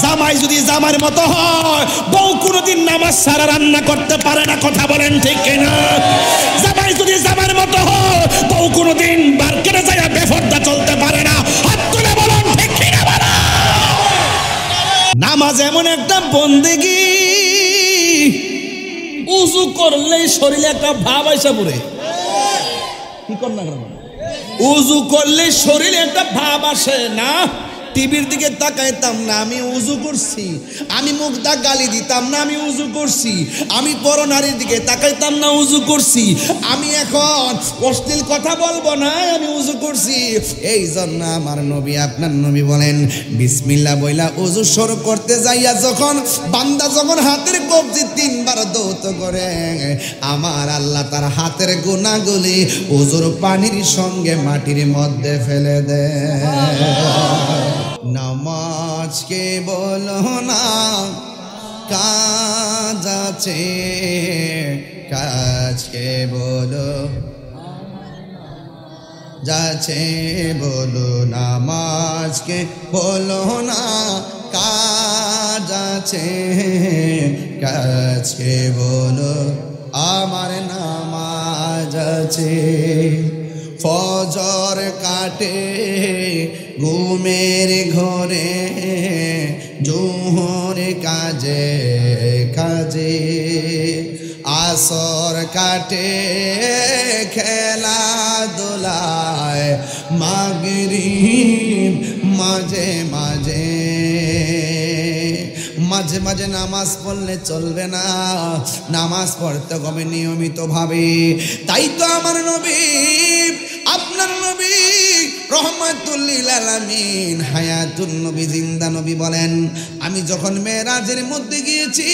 জামাই যদি জামার মতো হয়, বউ কোনোদিন নামাজ ছাড়া রান্না করতে পারে না। কথা বলেন ঠিক কিনা? জামাই যদি জামার মতো হয়, বউ কোনোদিন মার্কেটে যায় বেপরদা চলতে পারে না। হাত তুলে বলুন ঠিক কিনা বলো। নামাজ এমন একটা বন্দেগী, উযু করলেই শরীরে একটা ভাব আইসা পড়ে। কি কর না কেন? উযু করলে শরীরে একটা ভাব আসে না? টিভির দিকে তাকাইতাম না, আমি উযু করছি। আমি মুখটা গালি দিতাম না, আমি উযু করছি। আমি পরনারীর দিকে তাকাইতাম না, উযু করছি। আমি এখন অশ্লীল কথা বলবো না, আমি উযু করছি। এই জন্য আমার নবী, আপনার নবী বলেন, বিসমিল্লাহ বইলা উযু শুরু করতে যাইয়া যখন বান্দা যখন হাতের কবজি 3 বার দৌত করে, আমার আল্লাহ তার হাতের গুনাহগুলি উযুর পানির সঙ্গে মাটির মধ্যে ফেলে দেয়। নামাজ কে বলো না কাজ আছে, কাজকে বলো যাচ্ছে বলো। নামাজকে বলো না কাজ আছে, কাজকে বলো আমার নামাজ আছে। ফজর কাটে ঘুমের ঘরে, জোহর কাজে কাজে, আসর কাটে খেলাধুলায়, মাগরিব মাঝে মাঝে। মাঝে মাঝে নামাজ পড়লে চলবে না, নামাজ পড়তে হবে নিয়মিত ভাবে। তাই তো আমার নবী, আপনার নবী রহমাতুল লিল আলামিন, হায়াতুন নবী, জিন্দা নবী বলেন, আমি যখন মেরাজের মধ্যে গিয়েছি,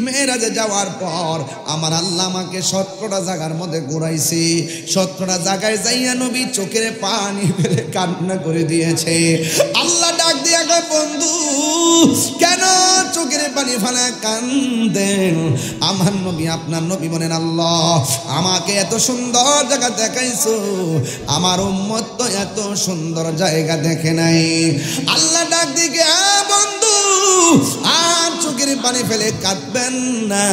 মেরাজে যাওয়ার পর আমার আল্লাহ আমাকে 17টা জায়গার মধ্যে ঘুরাইছি। 17টা জায়গায় যাইয়া নবী চোখের পানি ফেলে কান্না করে দিয়েছে। আল্লাহ ডাক দিয়া কয়, বন্ধু কেন চোখের পানি ফেলা কান্দেন? আমার নবী, আপনার নবী বলেন, আল্লাহ আমাকে এত সুন্দর জায়গা দেখাইছো, আমার উম্মত তো এত সুন্দর জায়গা দেখে নাই। আল্লাহ ডাক দিকে, বন্ধু আর চোখের পানি ফেলে কাঁদবেন না।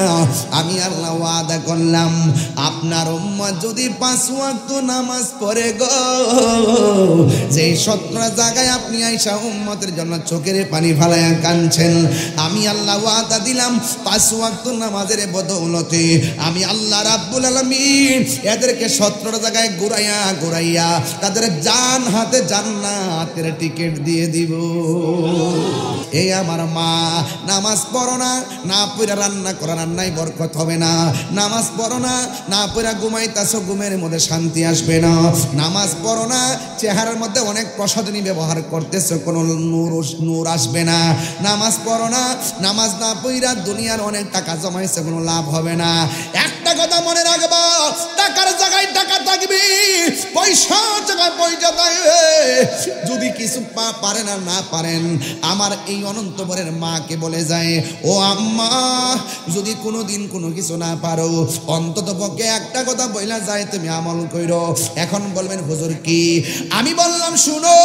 আমি আল্লাহ ওয়াদা করলাম, আপনার উম্মত যদি 5 ওয়াক্ত নামাজ পড়ে গো, যে 17 জায়গায় আপনি আইসা উম্মতের জন্য চোখের পানি ফেলায়া কাঁদছেন, আমি আল্লাহ ওয়াদা দিলাম 5 ওয়াক্ত নামাজের বদৌলতে আমি আল্লাহ রাব্বুল আলামিন এদেরকে 17 জায়গায় ঘুরাইয়া ঘুরাইয়া তাদের জান হাতে জান্নাতের টিকিট দিয়ে দিব। এই আমার মা, নামাজ পড়ো না, না পড়া রান্না করা রান্নায় বরকত হবে না। নামাজ পড়ো না, না পড়া ঘুমাইতাছো, ঘুমের মধ্যে শান্তি আসবে না। নামাজ পড়ো না, চেহারার মধ্যে অনেক প্রসাধনী ব্যবহার করতেছো, কোনো নূর আসবে না। নামাজ পড়ো না, নামাজ না পড়া দুনিয়ার অনেক টাকা জমাইছে, কোনো লাভ হবে না। একটা কথা মনে রাখবা, টাকার জায়গায় টাকা থাকবে, পয়সার জায়গায় পয়সা থাকবে। যদি কিছু পারেন আর না পারেন, আমার এই অনন্তপুরের মাকে বলে যায়, ও আম্মা যদি কোনোদিন কোনো কিছু না পারো, অন্তত পক্ষে একটা কথা বইলা যায়, তুমি আমল কইরো। এখন বলবেন হুজুর কি? আমি বললাম, শুনো,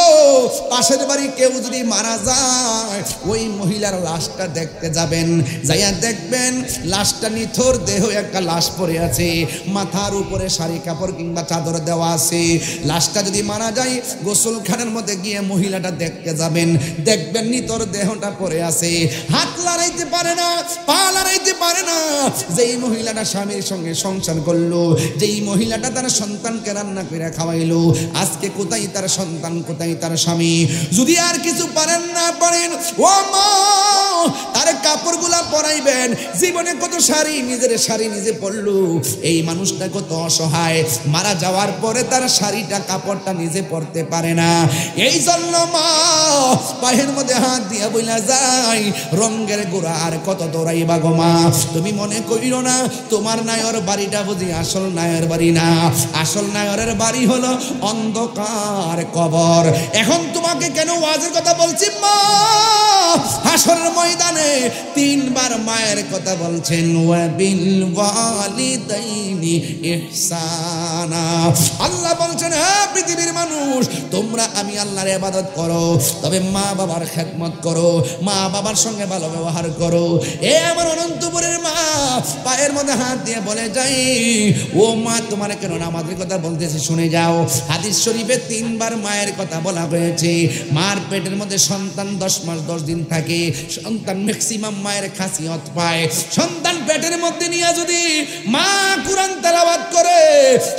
পাশের বাড়ি কেউ যদি মারা যায়, ওই মহিলার লাশটা দেখতে যাবেন, যাইয়া দেখবেন লাশটা নিথর দেহ, একটা লাশ পড়ে আছে, মাথার উপরে শাড়ি কাপড় কিংবা চাদর দেওয়া আছে। লাশটা যদি মারা যায়, গোসলখানার মধ্যে গিয়ে মহিলাটা দেখতে যাবেন, দেখবেন নিথর দেহটা পড়ে আছে, হাত লড়াইতে পারে না, পা লড়াইতে পারে না। যেই মহিলাটা স্বামীর সঙ্গে সংসার করলো, যেই মহিলাটা তার সন্তানকে রান্না করে খাওয়াইলো, আজকে কোথায় তার সন্তান, কোথায় তার স্বামী? যদি আর কিছু পারেন না পারেন, ও মা, তার কাপড়গুলা পরাইবেন। জীবনে কত শাড়ি, নিজের শাড়ি নিজে পরলো, এই মানুষটা কত অসহায়, মারা যাওয়ার পরে তার শাড়িটা কাপড়টা নিজে পরতে পারে না। এই জন্য মা পায়ের মধ্যে হাত দিয়া বইলা যায়, রঙের গোড়া আর কত দৌড়াইবা গো মা। তুমি মনে করিও না তোমার নায়র বাড়িটা বুঝি আসল নায়র বাড়ি না, আসল নায়রের বাড়ি হলো অন্ধকার কবর। এখন তোমাকে কেন ওয়াজের কথা বলছি মা, হাসরের ময়দানে তিনবার মায়ের কথা বলছেন, ওয়া বিল ওয়ালিদাইনি ইহসানা। আল্লাহ বলছেন, হ্যাঁ পৃথিবীর মানুষ, তোমরা আমি আল্লাহর ইবাদত করো, তবে মা বাবার খেদমত করো, মা বাবার সঙ্গে ভালো ব্যবহার করো। এ আমার অনন্তপুরের মা পায়ের মধ্যে হাত দিয়ে বলে যাই, ও মা তোমার কেন নামাজের কথা বলতেছি শুনে যাও। হাদিস শরীফে তিনবার মায়ের কথা বলা হয়েছে। মার পেটের মধ্যে সন্তান 10 মাস 10 দিন থাকে, সন্তান ম্যাক্সিমাম মায়ের খাসিয়ত পায়। সন্তান পেটের মধ্যে নিয়ে যদি মা কুরআন তেলাওয়াত করে,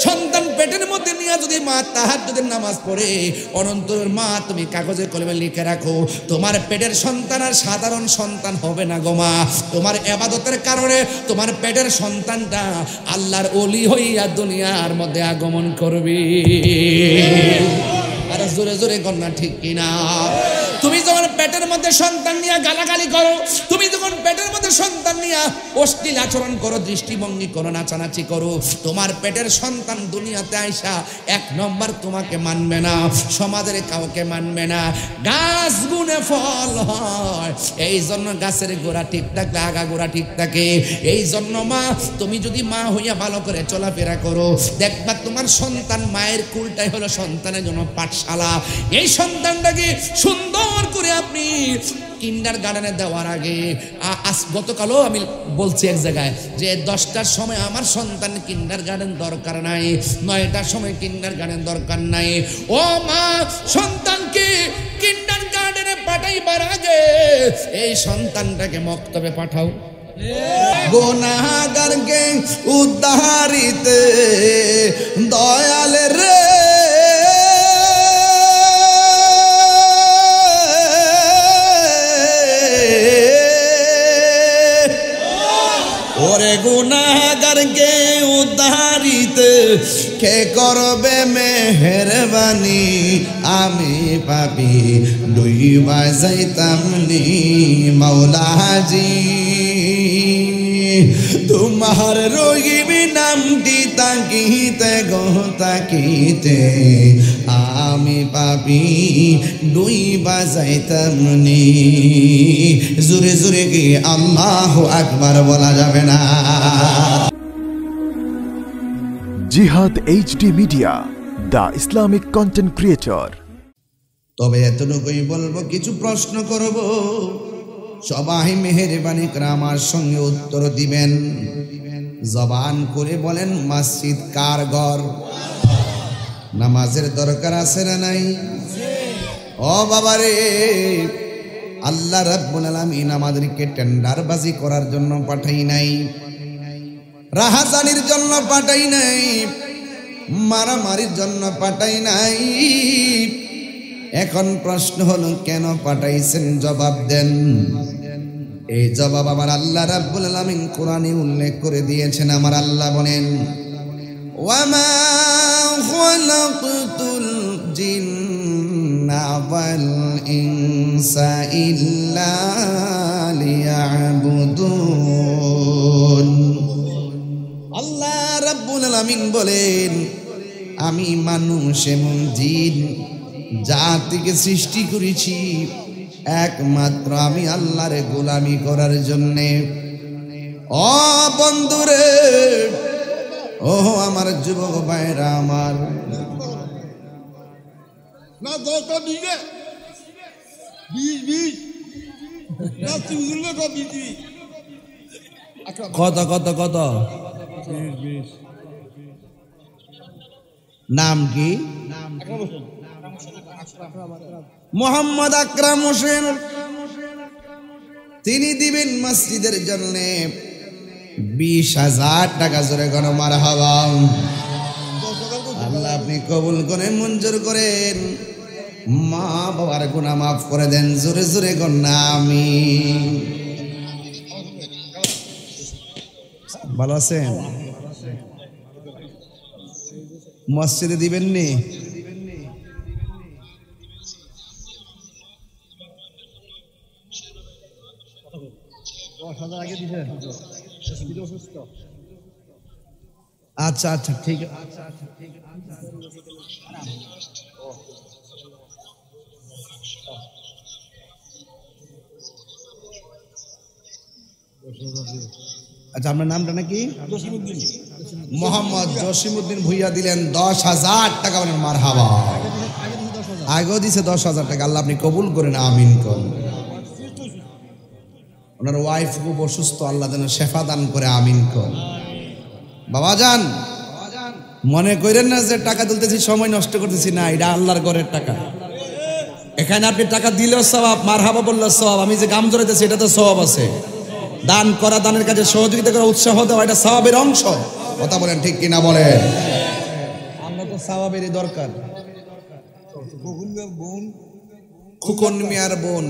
সন্তান পেটের মধ্যে নিয়ে যদি মা তাহাজ্জুদের নামাজ পড়ে, অনন্তরের মা তুমি কাগজে কলমে লিখে রাখো, তোমার পেটের সন্তান আর সাধারণ সন্তান হবে না গো মা। তোমার ইবাদতের কারণে তোমার পেটের সন্তানটা আল্লাহর ওলি হইয়া দুনিয়ার মধ্যে আগমন করবে। আরে জোরে জোরে কন্যা ঠিক কিনা? তুমি যখন পেটের মধ্যে সন্তান নিয়ে গালাগালি করো, তুমি যখন পেটের মধ্যে সন্তান নিয়ে অশ্লীল আচরণ করো, দৃষ্টিভঙ্গি করো, নাচানাচি করো, তোমার পেটের সন্তান দুনিয়াতে আইসা 1 নম্বর তোমাকে মানবে না, সমাজের কাউকে মানবে না। গাছ গুনে ফল হয়, এই জন্য গাছের গোড়া ঠিক থাকলে আগা গোড়া ঠিক থাকে। এই জন্য মা তুমি যদি মা হইয়া ভালো করে চলাফেরা করো, দেখবা তোমার সন্তান, মায়ের কুলটাই হলো সন্তানের জন্য পাঠশালা। এই সন্তানটাকে সুন্দর করে আপনি কিন্ডার গার্ডেনে দেওয়ার আগে, গতকালও আমি বলছি এক জায়গায় যে 10টার সময় আমার সন্তান কিন্ডার গার্ডেন দরকার নাই, 9টার সময় কিন্ডার গার্ডেন দরকার নাই। ও মা, সন্তানকে কিন্ডার গার্ডেনে পাঠাইবার আগে এই সন্তানটাকে মক্তবে পাঠাও। গুনাহগারকে উদ্ধারিতে দয়াল রে, ওরে গুনাহগারকে উদ্ধারিতে কে করবে মেহেরবানি, আমি পাপি ডুইবা যাইতাম নি মাওলাজি। তোমার রহিবি নামটি তাকিতে গো তাকিতে, আমি পাপি ডুইবা যাইতাম নি। জোরে জোরে কি আল্লাহু আকবার বলা যাবে না? জিহাদ HD media, the Islamic content creator. তবে এতটুকুই বলবো, কিছু প্রশ্ন করব, সবাই মেহেরবানি করে আমার সঙ্গে উত্তর দিবেন। জবান করে বলেন, মসজিদ কার ঘর? নামাজের দরকার আছে না নাই? ও বাবারে, আল্লাহ রাব্বুল আলামিন আমাদেরকে টেন্ডারবাজি করার জন্য পাঠাই নাই, রাহাজানির জন্য পাঠাই নাই, মারামারির জন্য পাঠাই নাই। এখন প্রশ্ন হলো, কেন পাঠাইছেন? জবাব দেন। এই জবাব আমার আল্লাহ রাব্বুল আলামিন কোরআনে উল্লেখ করে দিয়েছেন। আমার আল্লাহ বলেন, ওয়ামা খালাকতুল জিন্না ওয়াল ইনসা ইল্লা লিয়াবুদুন। আল্লাহ রাব্বুল আলামিন বলেন, আমি মানুষ এবং জিন জাতিকে সৃষ্টি করেছি একমাত্র আমি আল্লাহর গোলামি করার জন্যে। ও বন্ধুরে, ও আমার যুবক ভাইরা, আমার না দরকার দিবে 20 না তুইলে কত দিবি? কত কত কত? 20 নাম কি? মোহাম্মদ আকরাম হোসেন। তিনি দিবেন মসজিদের জন্য 20,000 টাকা। জোরে কোন মারহাবা। আল্লাহ আপনি কবুল করেন, মঞ্জুর করেন, মা বাবার গুনাহ মাফ করে দেন। জোরে জোরে কোন আমিন। ভালো আছেন? মসজিদে দিবেন নি? আচ্ছা আচ্ছা ঠিক আছে। আচ্ছা আপনার নামটা নাকি? মোহাম্মদ জসিমউদ্দিন ভুইয়া দিলেন 10,000 টাকা। বলেন মারহাবা। আগেও দিছে 10,000 টাকা। আল্লাহ আপনি কবুল করেন, আমিন করেন। ওনার ওয়াইফ খুব অসুস্থ, আল্লাহ যেন শেফা দান করে, আমিন করেন। বাবা যান, মনে করেন না যে টাকা তুলতেছি সময় নষ্ট করতেছি, না, এটা আল্লাহর ঘরের টাকা। এখানে আপনি টাকা দিলেও সওয়াব, মারহাবা বললেও সওয়াব। আমি যে গাম জড়াইতেছি এটা তো সওয়াব আছে। দান করা, দানের কাজে সহযোগিতা করা, উৎসাহ দেওয়া, এটা সওয়াবের অংশ। কথা বলেন ঠিক কিনা বলেন? আমরা তো সওয়াবেরই দরকার। খুকন মিয়ার বোন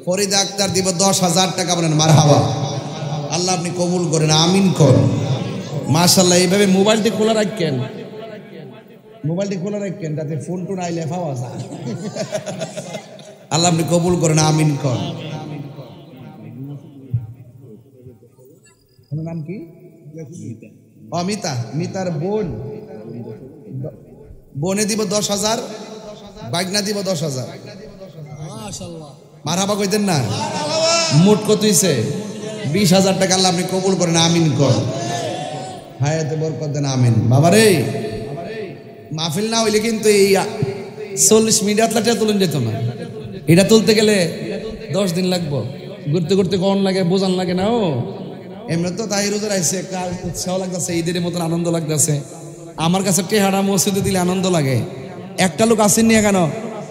ফরিদা আক্তার দিব 10,000 টাকা। বলেন মারহাবা। আল্লাহ আপনি কবুল করেন, আমিন করেন। মাশাআল্লাহ। এইভাবে মোবাইলটি খোলা রাখেন, মোবাইলটি খোলা রাখেন যাতে ফোন টোন আইলে পাওয়া যায়। আল্লাহ আপনি কবুল করেন, আমিন করেন। নাম কি? অমিতা। মিতার বোন, বোনে দিব 10,000, বাইগনা দিব 10,000। মারহাবা কইতেন না? মোট কত হইছে? 20,000 টাকা। আল্লাহ আপনি কবুল করেন, আমিন করেন। হায়াতে বরকত দেন, আমিন। বাবারে মাহফিল না হইলে কিন্তু এই 40 মিনিট আটলাটা তুলেন যেত না। এটা তুলতে গেলে 10 দিন লাগবো। ঘুরতে ঘুরতে কখন লাগে বোঝান লাগে না। ও এমনি তো তাই রোজা রাখছে, একটা উৎসাহ লাগতেছে, ঈদের মতন আনন্দ লাগতেছে। আমার কাছে টেহারা মসজিদে দিলে আনন্দ লাগে। একটা লোক আসেননি কেন?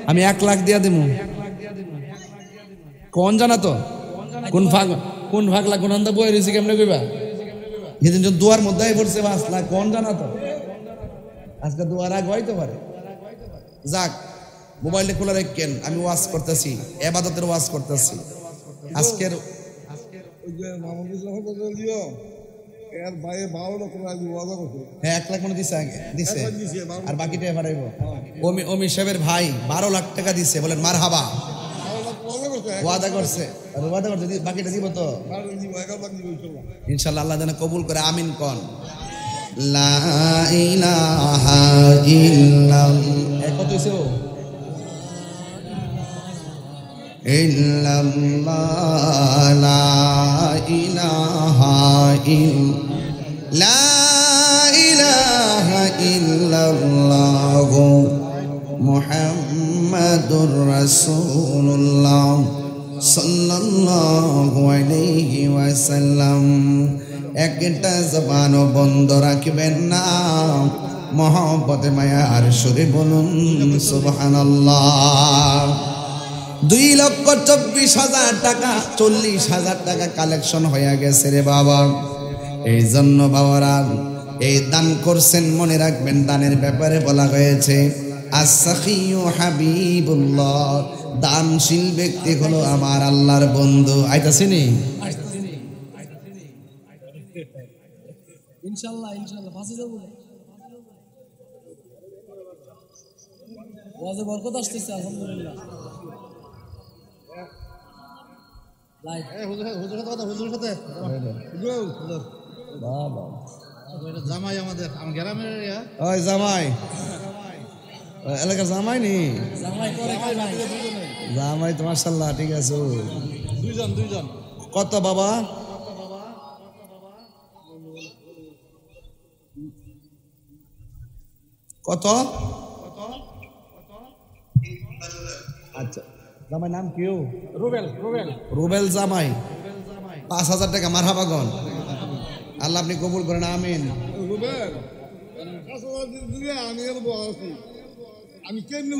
আমি 1 লাখ দিয়া দিব। কোন জানা তো কোন ভাগলা কোন আন্দা বই রয়েছে, কেমনে কইবা? যেদিন দুয়ার মধ্যে পড়ছে 5 লাখ, কোন জানা তো? আজকে দুয়ার আগ হইতে পারে। যাক, মোবাইলটা খোলা রাখেন। আমি ওয়াজ করতেছি, ইবাদতের ওয়াজ করতেছি। আজকের হ্যাঁ 1 লাখ মনে দিছে আর বাকিটা এবারাইব। অমি সাহেবের ভাই 12 লাখ টাকা দিছে। বলেন মারহাবা। ওয়াদা করছে, বাকিটা দিব তো ইনশাআল্লাহ। আল্লাহ যেন কবুল করে, আমিন কন। লা ইলাহা ইল্লাল্লাহ। কত হইছে? ইল্লাল্লাহ লা ইলাহা ইল্লাল্লাহ মুহাম্মাদুর রাসূলুল্লাহ সাল্লাল্লাহু আলাইহি ওয়াসাল্লাম। একটা জবানও বন্ধ রাখবেন না, মহব্বতে মায়ার সুরে বলুন সুবহানাল্লাহ। 2,24,000 টাকা, 40,000 টাকা কালেকশন হয়ে গেছে রে বাবা। এই জন্য বাবারা এই দান করছেন, মনে রাখবেন দানের ব্যাপারে বলা হয়েছে as-sakhiyu হাবিবুল্লাহ। দানশীল ব্যক্তি হলো আমার আল্লাহর বন্ধু। আইতাছিনি ইনশাআল্লাহ ফাঁসে যাব। ওয়াজে বরকত আসতেছে আলহামদুলিল্লাহ। লাইভ হুজুরের সাথে বাবা জামাই আমাদের গ্রামের ওই জামাই এলাকার জামাই নি জামাই করে কই নাই? জামাই তো মাশাআল্লাহ ঠিক আছে। দুইজন কত বাবা? কত? আচ্ছা, জামাই নাম কি? রুবেল জামাই 5,000 টাকা। মারহাবা গন। আল্লাহ আপনি কবুল করেন, আমিন। আমি কেমনি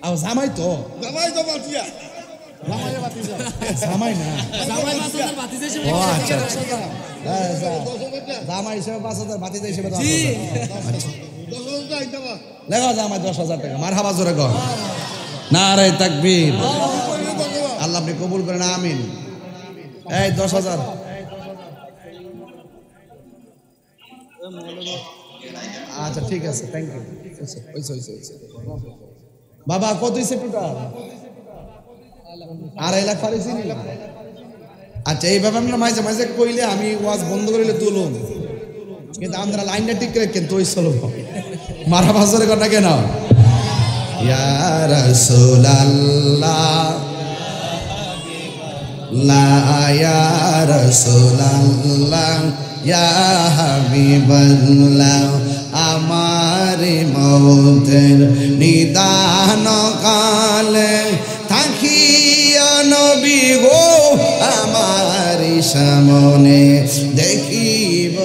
আমি জামাই তো বাঁচিয়া জামাই না, জামাই বাসাদার ভাতিজা হিসেবে। ও আচ্ছা জামাই হিসেবে 5,000, ভাতিজা হিসেবে জি। লেখো জামাই 10,000 টাকা। মারহাবা জোরে গো। নারে তাকবীর। আল্লাহ আপনি কবুল করেন, আমিন। এই 10,000। আচ্ছা ঠিক আছে, থ্যাংক ইউ। বাবা কত হয়েছে টোটাল? 2.5 লাখ পারিছি নি? আচ্ছা এইভাবে আমরা মাঝে মাঝে কইলে আমি ওয়াজ বন্ধ করিলে তুলুন, কিন্তু আমরা লাইনটা ঠিক রাখেন তো চলব। মারহাবা জোরে কথা কেন? ইয়া রাসূলুল্লাহ লা ইয়া রাসূলুল্লাহ ইয়া হাবিবাল্লাহ আমার মৌতের নিদান কালে থাকিয়া নবী গো আমার সামনে দেখিব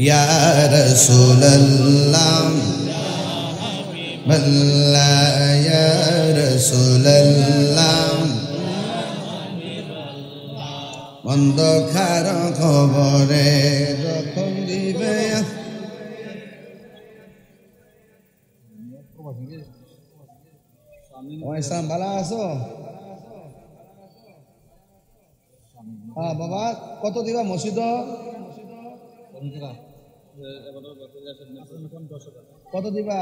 ইয়া রাসূলুল্লাহ আল্লাহ ইয়া রাসূলুল্লাহ অন্ধকার খবরে যখন দিবে ওইসাম ভালো আছো? হ্যাঁ বাবা, কত দিবা মসজিদ? কত দিবা?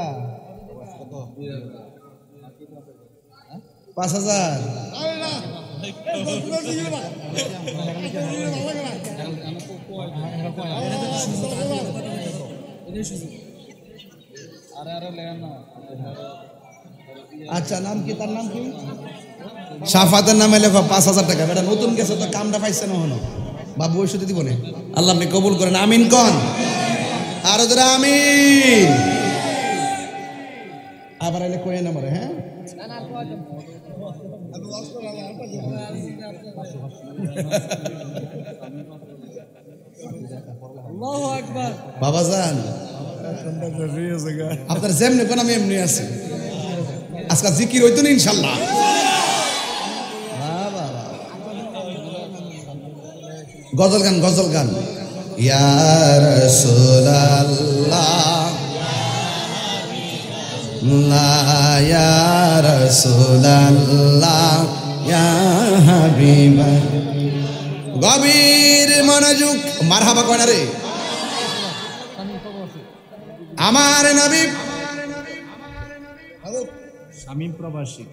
5,000। আচ্ছা, নাম কি? তার নাম কি? সাফাতের নামে লেখো 5,000 টাকা। বেটা নতুন গেছে তো, কামটা পাইছে না হলো। বাবু ওই সাথে দিব না। আল্লাহ আপনি কবুল করেন, আমিন কন। আরো যারা আমিন। আবার এলে কয়ে নাম্বারে, হ্যাঁ আল্লাহু আকবার। বাবা যান, আপনার যেমনি কোন আমি এমনি আছি। আজকে জিকির হইতো না ইনশাল্লাহ। গজল গান, গজল গান। ইয়া রাসূলুল্লাহ লা ইয়া রাসূলুল্লাহ ইয়া হাবিবা। গভীর মনোযোগ, মারহাবা কয় না রে আমার নবী। শামীম প্রবাসী,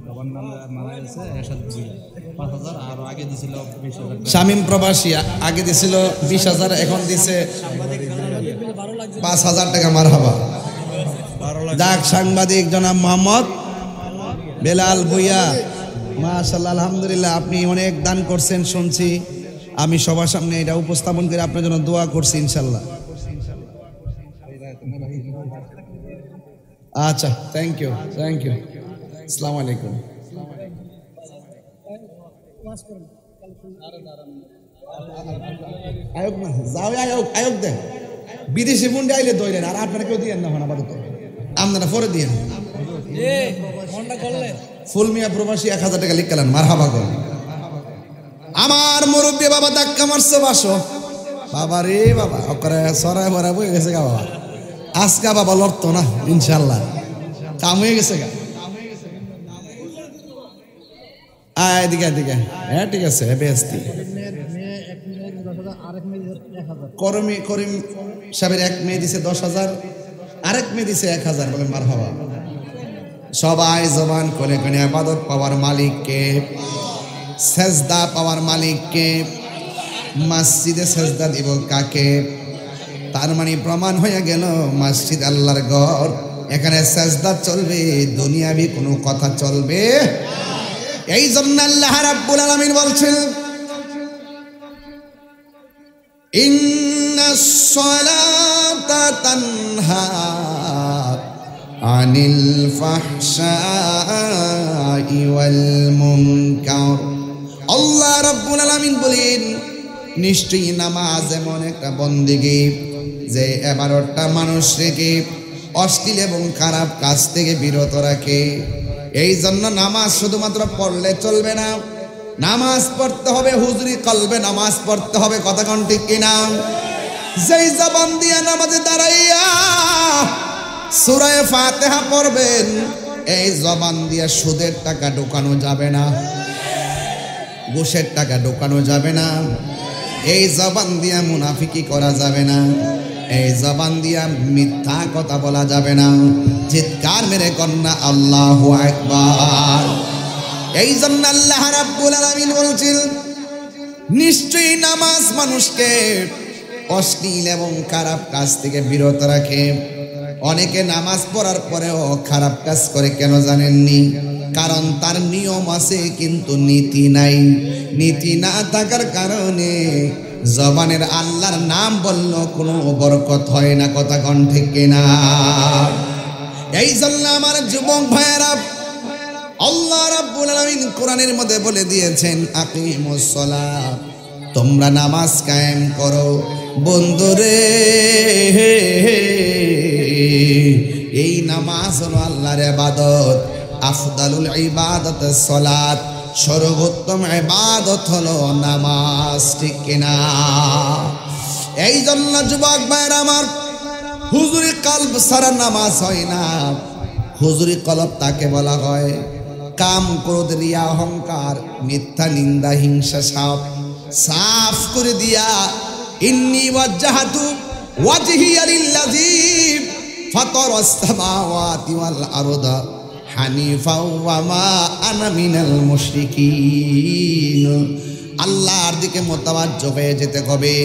বাবার নাম মারা গেছে এরশাদ ভুঁইয়া। 5,000 আর আগে দিছিল 20,000। শামীম প্রবাসী আগে দিছিল 20,000, এখন দিছে 5,000 টাকা। মারহাবা। যাক, সাংবাদিক জনাব মোহাম্মদ বেলাল ভুঁইয়া, মাশাআল্লাহ আলহামদুলিল্লাহ, আপনি অনেক দান করছেন শুনছি। আমি সবার সামনে এটা উপস্থাপন করে আপনার জন্য দোয়া করছি ইনশাল্লাহ। আচ্ছা, থ্যাংক ইউ, থ্যাংক ইউ। আসসালামু আলাইকুম। আয়োগ না যাও, আয়োগ আয়োগ দেন। বিদেশি ফুন্ডে আইলে দইলেন, আর আপনারা কেউ দিয়েন না আপাতত, আপনারা পরে দিয়েন। ফুল মিয়া প্রবাসী 1,000 টাকা লিখলেন, মারহাবা করেন। আমার মুরব্বী বাবা ধাক্কা মারছে বাসো বাবা রে বাবা, ওকরে সরাই ভরা বই গেছে গা বাবা। আজকা বাবা লড়তো না ইনশাল্লাহ, কাম হয়ে গেছে গা। এদিকে এদিকে, হ্যাঁ ঠিক আছে। বেস্তি করিম সাহেবের এক মেয়ে দিছে 10,000, আরেক মেয়ে দিছে 1,000। বলেন মারহাবা। সবাই জবান করে কোনে ইবাদত পাওয়ার মালিককে, সেজদা পাওয়ার মালিককে। মসজিদে সেজদা দিব কাকে? তার মানে প্রমাণ হয়ে গেল মসজিদ আল্লাহর ঘর, এখানে সেজদা চলবে, দুনিয়াবি কোনো কথা চলবে। এই জন্য আল্লাহ রাব্বুল আলামিন বলছেন, ইন্নাস সালাতা তানহা আনিল ফাহশাই ওয়াল মুনকার। আল্লাহ রাব্বুল আলামিন বলেন, নিশ্চয়ই নামাজ এমন একটা বন্দেগী যে 11টা মানুষকে অশ্লীল এবং খারাপ কাজ থেকে বিরত রাখে। এই জন্য নামাজ শুধুমাত্র পড়লে চলবে না, নামাজ পড়তে হবে হুজুরি কলবে, নামাজ পড়তে হবে। কথা কোন ঠিক কিনা? যেই জবান দিয়ে নামাজে দাঁড়াইয়া সূরা ফাতিহা পড়বেন, এই জবান দিয়ে সুদের টাকা ঢোকানো যাবে না, ঘুষের টাকা ঢোকানো যাবে না, এই জবান দিয়া মুনাফিকি করা যাবে না, এই জবান দিয়া মিথ্যা কথা বলা যাবে না। চিৎকার মেরে কন্যা আল্লাহু আকবার। এই জন্য আল্লাহ রাব্বুল আলামিন বলছেন, নিশ্চয়ই নামাজ মানুষকে অশ্লীল এবং খারাপ কাজ থেকে বিরত রাখে। অনেকে নামাজ পড়ার পরেও খারাপ কাজ করে, কেন জানেননি? কারণ তার নিয়ম আছে কিন্তু নীতি নাই। নীতি না থাকার কারণে জবানের আল্লাহর নাম বলল কোনো বরকত হয় না। কথা কোন ঠিক কিনা? এই জন্য আমার যুবক ভাইয়েরা, আল্লাহ রাব্বুল আলামিন কোরআনের মধ্যে বলে দিয়েছেন আকিমুস সালাত, তোমরা নামাজ কায়েম করো। বন্ধুরে, এই নামাজ হলো আল্লাহর ইবাদত। আফদালুল ইবাদত সালাত, সর্বোত্তম ইবাদত হলো নামাজ। ঠিক কিনা? এই জন্য যুবক ভাইরা আমার, হুজুরি কলব ছাড়া নামাজ হয় না। হুজুরি কলব তাকে বলা হয় কাম, ক্রোধ, রিয়া, অহংকার, মিথ্যা, নিন্দা, হিংসা সব সাফ করে দিয়া ইন্নী ওয়াজ্জাহাতু ওয়াজহিয়া লিল্লাযী ফাতারাস সামাওয়াতি ওয়াল আরদা হানিফা ওয়া মা আনা মিনাল মুশরিকিন। আল্লাহর দিকে মোতাবাজ্জো হয়ে যেতে হবে।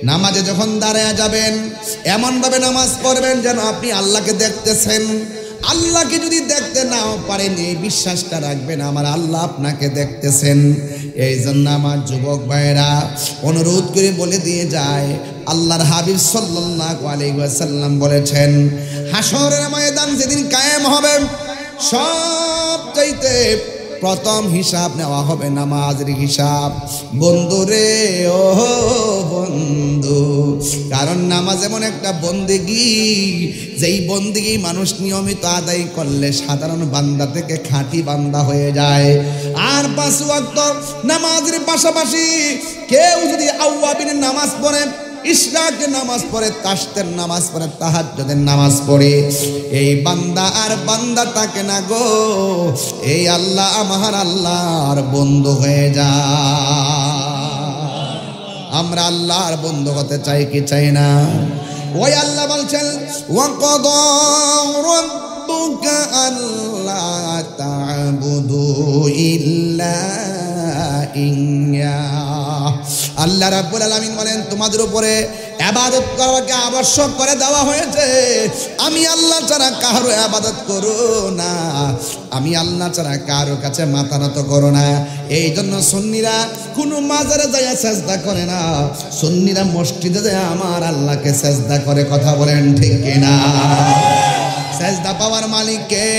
নামাজে যখন দাঁড়ায় যাবেন, এমন ভাবে নামাজ পড়বেন যেন আপনি আল্লাহকে দেখতেছেন। আল্লাহকে যদি দেখতে নাও পারেন, এই বিশ্বাসটা রাখবেন আমার আল্লাহ আপনাকে দেখতেছেন। এই জন্য আমার যুবক ভাইরা অনুরোধ করে বলে দিয়ে যায়, আল্লাহর হাবিব সাল্লাল্লাহু আলাইহি ওয়াসাল্লাম বলেছেন, হাসরের ময়দান যেদিন কায়েম হবে, সব চাইতে প্রথম হিসাব নেওয়া হবে নামাজের হিসাব। বন্ধুরে, ও বন্ধু, কারণ নামাজ এমন একটা বন্দেগী, যেই বন্দেগী মানুষ নিয়মিত আদায় করলে সাধারণ বান্দা থেকে খাঁটি বান্দা হয়ে যায়। আর 5 ওয়াক্ত নামাজের পাশাপাশি কেউ যদি আওয়াবিনের নামাজ পড়ে, ইশরাকের নামাজ পড়ে, তাশতের নামাজ পড়ে, তাহাজ্জুদের নামাজ পড়ে, এই বান্দা আর বান্দা থাকে না গো, এই আল্লাহ আমার আল্লাহর বন্ধু হয়ে যায়। আমরা আল্লাহর বন্ধু হতে চাই কি চাই না? ওই আল্লাহ বলছেন, ওয়াকাদা রাব্বুকা আল্লা তা'বুদু ইল্লা ইয়্যা। আল্লাহ রাব্বুল আলামিন বলেন, তোমাদের উপরে ইবাদত করাকে আবশ্যক করে দেওয়া হয়েছে। আমি আল্লাহ ছাড়া কারো ইবাদত করো না, আমি আল্লাহ ছাড়া কারো কাছে মাথা নত করো না। এই জন্য সুন্নিরা কোনো মাজারে যায় সেজদা করে না, সুন্নিরা মসজিদে যায় আমার আল্লাহকে সেজদা করে। কথা বলেন ঠিক কিনা? সেজদা পাওয়ার মালিক কে?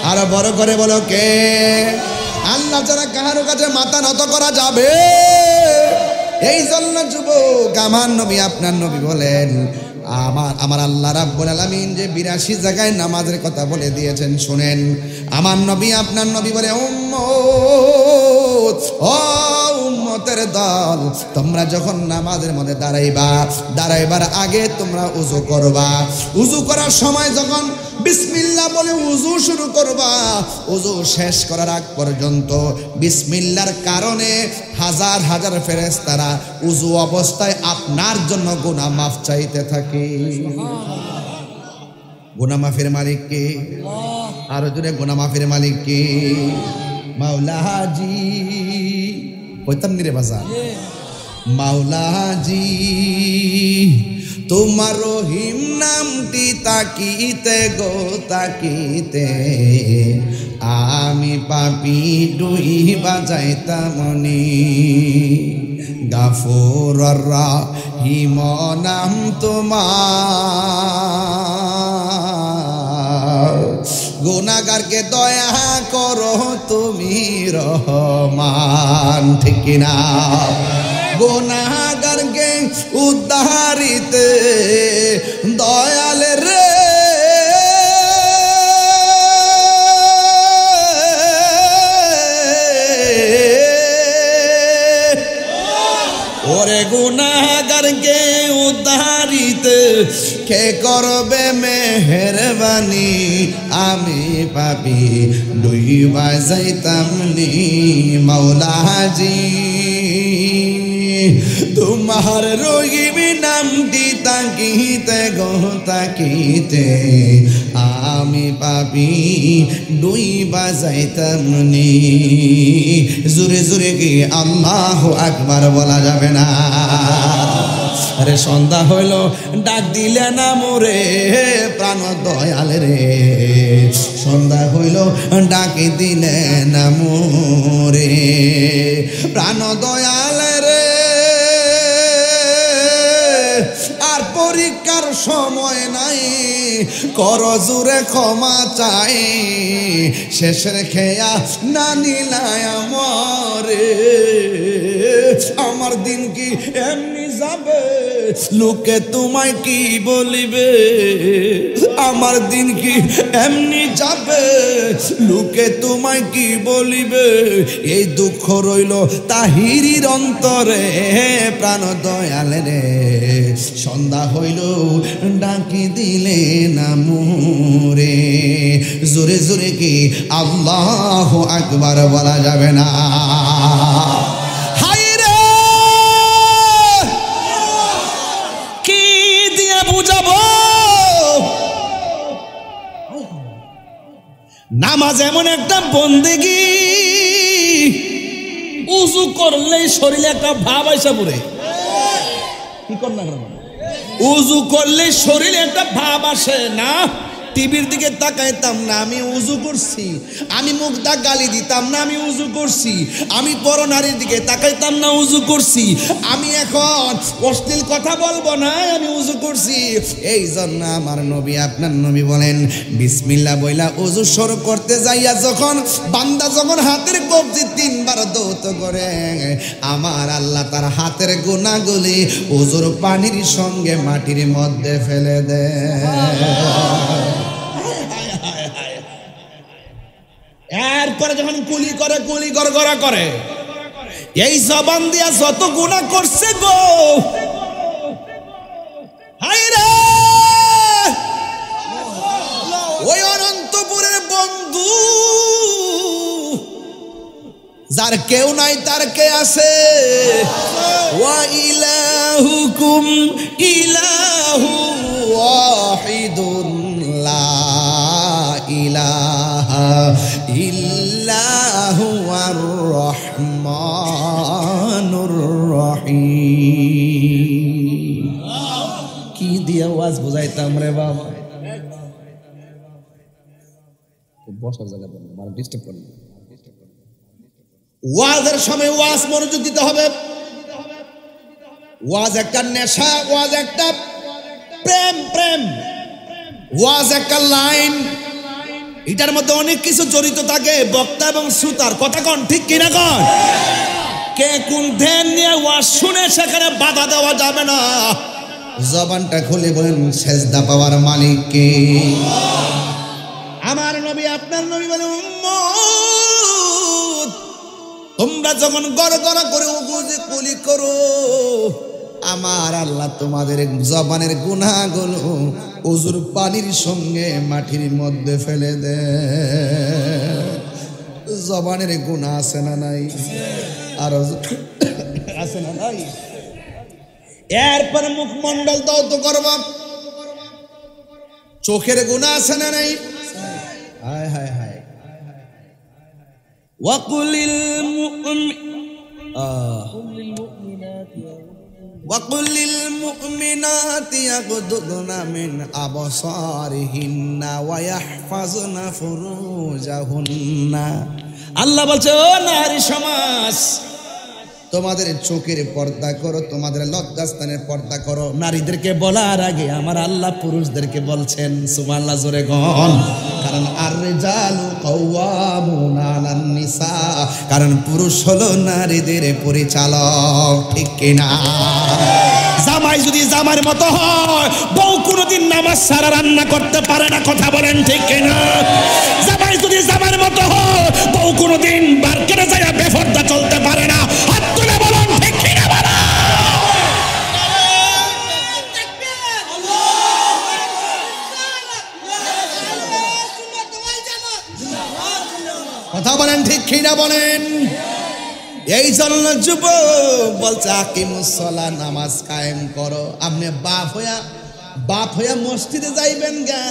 আরো বড় করে বলো কে? আল্লাহ ছাড়া কারো কাছে মাথা নত করা যাবে? এই জন্য যুবক, আমার নবী আপনার নবী বলেন, আমার আল্লাহ রাব্বুল আলামিন যে 82 জায়গায় নামাজের কথা বলে দিয়েছেন শুনেন। আমার নবী আপনার নবী বলে, উম্মত, ও উম্মতের দল, তোমরা যখন নামাজের মধ্যে দাঁড়াইবার আগে তোমরা উযু করবা। উযু করার সময় যখন বিসমিল্লাহ বলে উযু শুরু করবা, উযু শেষ করার আগ পর্যন্ত বিসমিল্লাহর কারণে হাজার হাজার ফেরেশতারা উযু অবস্থায় আপনার জন্য গুনাহ মাফ চাইতে থাকে। গুনাহ মাফের মালিক কে? আরো জোরে, গুনাহ মাফের মালিক কে? মাওলা হাজি কইতাম নি রে বাজার, মাওলা হাজি তোমার রহিম নামটি তাকিতে গো তাকিতে, আমি পাপি ডুইবা যাইতামনি। গাফুর রহিম নাম তোমার, গুনাহগারকে দয়া করো তুমি রহমান। ঠিক কিনা? গুনাহগারকে উদ্ধারিতে দয়াল রে, ওরে গুনাহগারকে উদ্ধারিতে কে করবে মেহেরবানি, আমি পাপি ডুইবা যাইতামনি। মাওলা হাজি তোমার রহিম নামটি তাকিতে গো তাকিতে, আমি পাপি ডুইবা যাইতামনি। জোরে জোরে কি আল্লাহু আকবার বলা যাবে না? আরে সন্ধ্যা হইল ডাক দিলে না মোরে প্রাণ দয়াল রে, সন্ধ্যা হইল ডাকি দিলে না মোরে প্রাণ দয়াল রে। আর পরীক্ষার সময় নাই, কর জোরে ক্ষমা চাই, শেষের খেয়া না নিলাই আমারে। আমার দিন কি এমনি যাবে, লোকে তোমায় কি বলিবে? আমার দিন কি এমনি যাবে, লোকে তোমায় কি বলিবে? এই দুঃখ রইল তাহিরির অন্তরে প্রাণ দয়াল রে, সন্ধ্যা হইল ডাকি দিলে না মোরে। জোরে জোরে কি আল্লাহু আকবার বলা যাবে না? হায় রে কি দিয়ে বুঝাবো, নামাজ এমন একটা বন্দেগী, উজু করলেই শরীরে একটা ভাব আইসা পড়ে। কি কর না উজু করলে শরীরে একটা ভাব আসে না? টিভির দিকে তাকাইতাম না আমি উজু করছি, আমি মুখটা গালি দিতাম না আমি উজু করছি, আমি পরনারীর দিকে তাকাইতাম না উজু করছি, আমি এখন অশ্লীল কথা বলবো না আমি উজু করছি। এই জন্য আমার নবী আপনার নবী বলেন বিসমিল্লাহ বইলা উজু শুরু করতে যাইয়া যখন বান্দা যখন হাতের কবজি 3 বার দৌত করে, আমার আল্লাহ তার হাতের গুনাহগুলি উজুর পানির সঙ্গে মাটির মধ্যে ফেলে দেয়। এরপরে যখন কুলি করে কুলি গড়গড়া করে, এই জবান দিয়া যত গুনাহ করছে গো, হায় রে ওই অনন্তপুরের বন্ধু যার কেউ নাই তার কে আছে। ওয়া ইলাহুকুম ইলাহু ওয়াহিদুন লা ইলাহা ইল্লা হুয়ার রহমানুর রহিম। কি দিয়ে ওয়াজ বুঝাইতাম রে বাবা? বসার জায়গা বল, মানে ডিস্টার্ব করবে। ওয়াজের সময় ওয়াজ মনোযোগ দিতে হবে। ওয়াজ একটা নেশা, ওয়াজ একটা প্রেম, প্রেম ওয়াজ একটা লাইন, এটার মধ্যে অনেক কিছু জড়িত থাকে। বক্তা এবং শ্রোতার কথা কন, ঠিক কিনা কন? কে কোন ধ্যান নিয়ে ওয়াজ শুনে সেখানে বাধা দেওয়া যাবে না। জবানটা খুলে বলেন সেজদা পাওয়ার মালিক কে? আমার নবী আপনার নবী বলেন উম্মত তোমরা যখন গড়গড়া করে উজু কুলি করো, আমার আল্লাহ তোমাদের জবানের গুনাহগুলো উজুর পানির সঙ্গে মাটির মধ্যে ফেলে দেয়। জবানের গুনাহ আছে না নাই? আর আছে না নাই? এরপর মুখমণ্ডল দৌত করব, চোখের গুনাহ আছে না নাই? হায় হায় হায়। ওয়াকুলিল وقل للمؤمنات يغضضن من أبصارهن ويحفظن فروجهن। আল্লাহ বলছে ও নারী সমাজ, তোমাদের চোখের পর্দা করো, তোমাদের লজ্জাস্থানের পর্দা করো। নারীদেরকে বলার আগে আমার আল্লাহ পুরুষদেরকে বলছেন সুবহানাল্লাহ জোরে গণ। কারণ আর-রিজালু কাওয়ামুনা আলান নিসা, কারণ পুরুষ হলো নারীদের পরিচালক, ঠিক কিনা? জামাই যদি জামার মতো হয়, বউ কোনোদিন নামাজ ছাড়া রান্না করতে পারে না, কথা বলেন ঠিক কিনা? জামাই যদি জামার মতো হয়, বউ কোনোদিন মার্কেটে যায় বেপরদা চলতে পারে না, হাত তুলে বলুন ঠিক কিনা? বলা কথা বলেন ঠিক কিনা বলেন? এই জন্য যুবক বলছে আকিমুস সালাহ, নামাজ কায়েম করো। আপনি বাপ হইয়া বাপ হইয়া মসজিদে যাইবেন গা,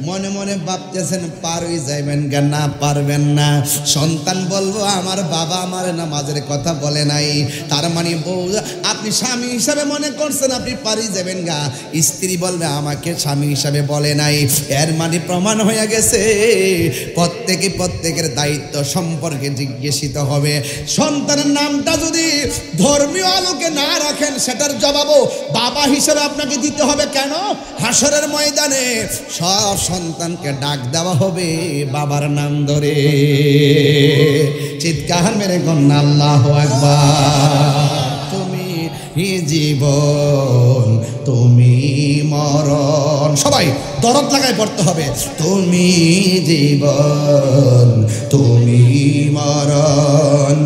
মনে মনে ভাবতেছেন পারই যাইবেন গা, না পারবেন না। সন্তান বলবো আমার বাবা আমার নামাজের কথা বলে নাই, তার মানে বউ আপনি স্বামী হিসাবে মনে করছেন আপনি পারি যাবেন গা, স্ত্রী বলবে আমাকে স্বামী হিসাবে বলে নাই। এর মানে প্রমাণ হয়ে গেছে প্রত্যেকের দায়িত্ব সম্পর্কে জিজ্ঞাসিত হবে। সন্তানের নামটা যদি ধর্মীয় আলোকে না রাখেন সেটার জবাবও বাবা হিসেবে আপনাকে দিতে হবে। কেন? হাসরের ময়দানে সব সন্তানকে ডাক দেওয়া হবে বাবার নাম ধরে। চিৎকার মেরে কন্যা আল্লাহু আকবার। তুমি জীবন তুমি মরণ, সবাই দরদ লাগায় পড়তে হবে। তুমি জীবন তুমি মরণ,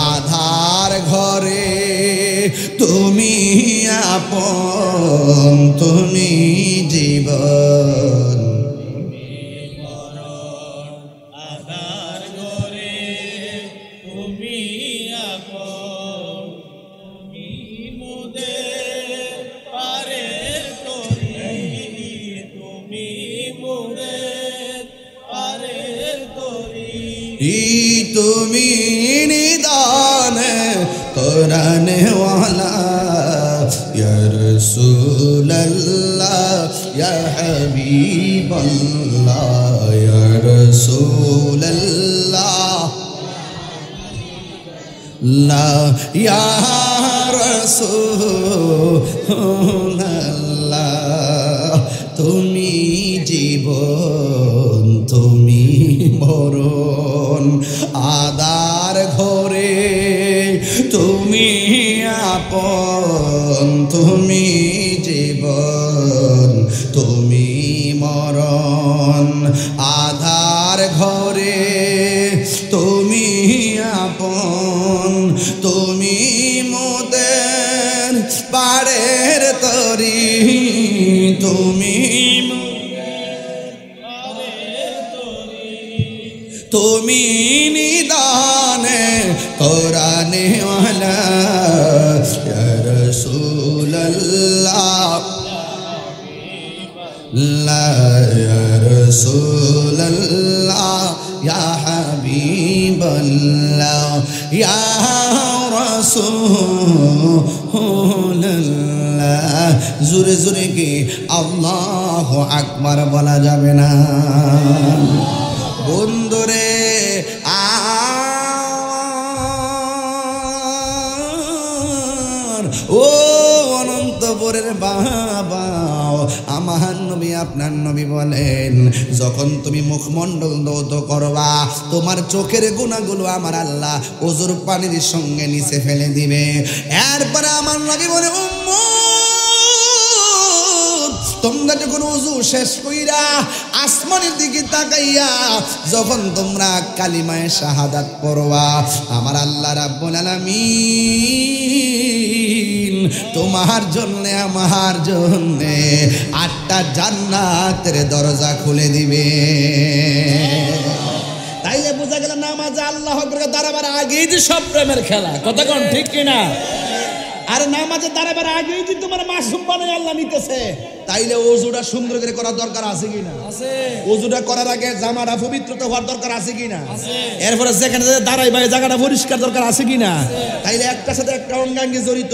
আধার ঘরে তুমি আপন, তুমি জীবন আধার ঘরে তুমি আপন, তুমি মোদের পারের তরি, তুমি মোদের পারের তরি। তুমি নিদান কোরআনে ওয়ালা ইয়া রাসূলুল্লাহ ইয়া হাবিবাল্লাহ ইয়া রাসূলুল্লাহ লা ইয়া রাসূলুল্লাহ। তুমি জীবন তুমি মরণ, আধার ঘরে তুমি আপন, তুমি জীবন তুমি মরণ, আধার ঘরে তুমি আপন, তুমি মোদের পাড়ের তরি, তুমি তুমি নিদানে কোরআনে ওয়ালা ইয়া রাসূলুল্লাহ লা ইয়া রাসূলুল্লাহ ইয়া হাবিবাল্লাহ ইয়া রাসূলুল্লাহ। জোরে জোরে কি আল্লাহু আকবার বলা যাবে না? বন্ধুরে ও অনন্তপুরের বাবা, আমার নবী আপনার নবী বলেন যখন তুমি মুখমণ্ডল ধৌত করবা তোমার চোখের গুনাহগুলো আমার আল্লাহ ওজুর পানির সঙ্গে নিচে ফেলে দিবে। এরপরে আমার নবী বলে তোমরা যখন ওযু শেষ কইরা আসমানের দিকে তাকাইয়া যখন তোমরা কালিমায়ে শাহাদাত পড়বা আমার আল্লাহ রাব্বুল আলামিন তোমার জন্য আমার জন্য 8টা জান্নাতের দরজা খুলে দিবে। তাইলে বোঝা গেল নামাজে আল্লাহু আকবার দাঁড়াবার আগেই যে সব প্রেমের খেলা, কথা কোন ঠিক কিনা? আর নামাজে দাঁড়াবার আগেই যে তোমার মাসুম বানায় আল্লাহ নিতেছে, তাইলে ওযুটা সুন্দর করে করার দরকার আছে কিনা? আছে। ওযুটা করার আগে জামাটা পবিত্রতা হওয়ার দরকার আছে কিনা? আছে। এরপরে যেখানে দাঁড়াইবা এই জায়গাটা পরিষ্কার দরকার আছে কিনা? তাইলে একটার সাথে একটা অঙ্গাঙ্গি জড়িত,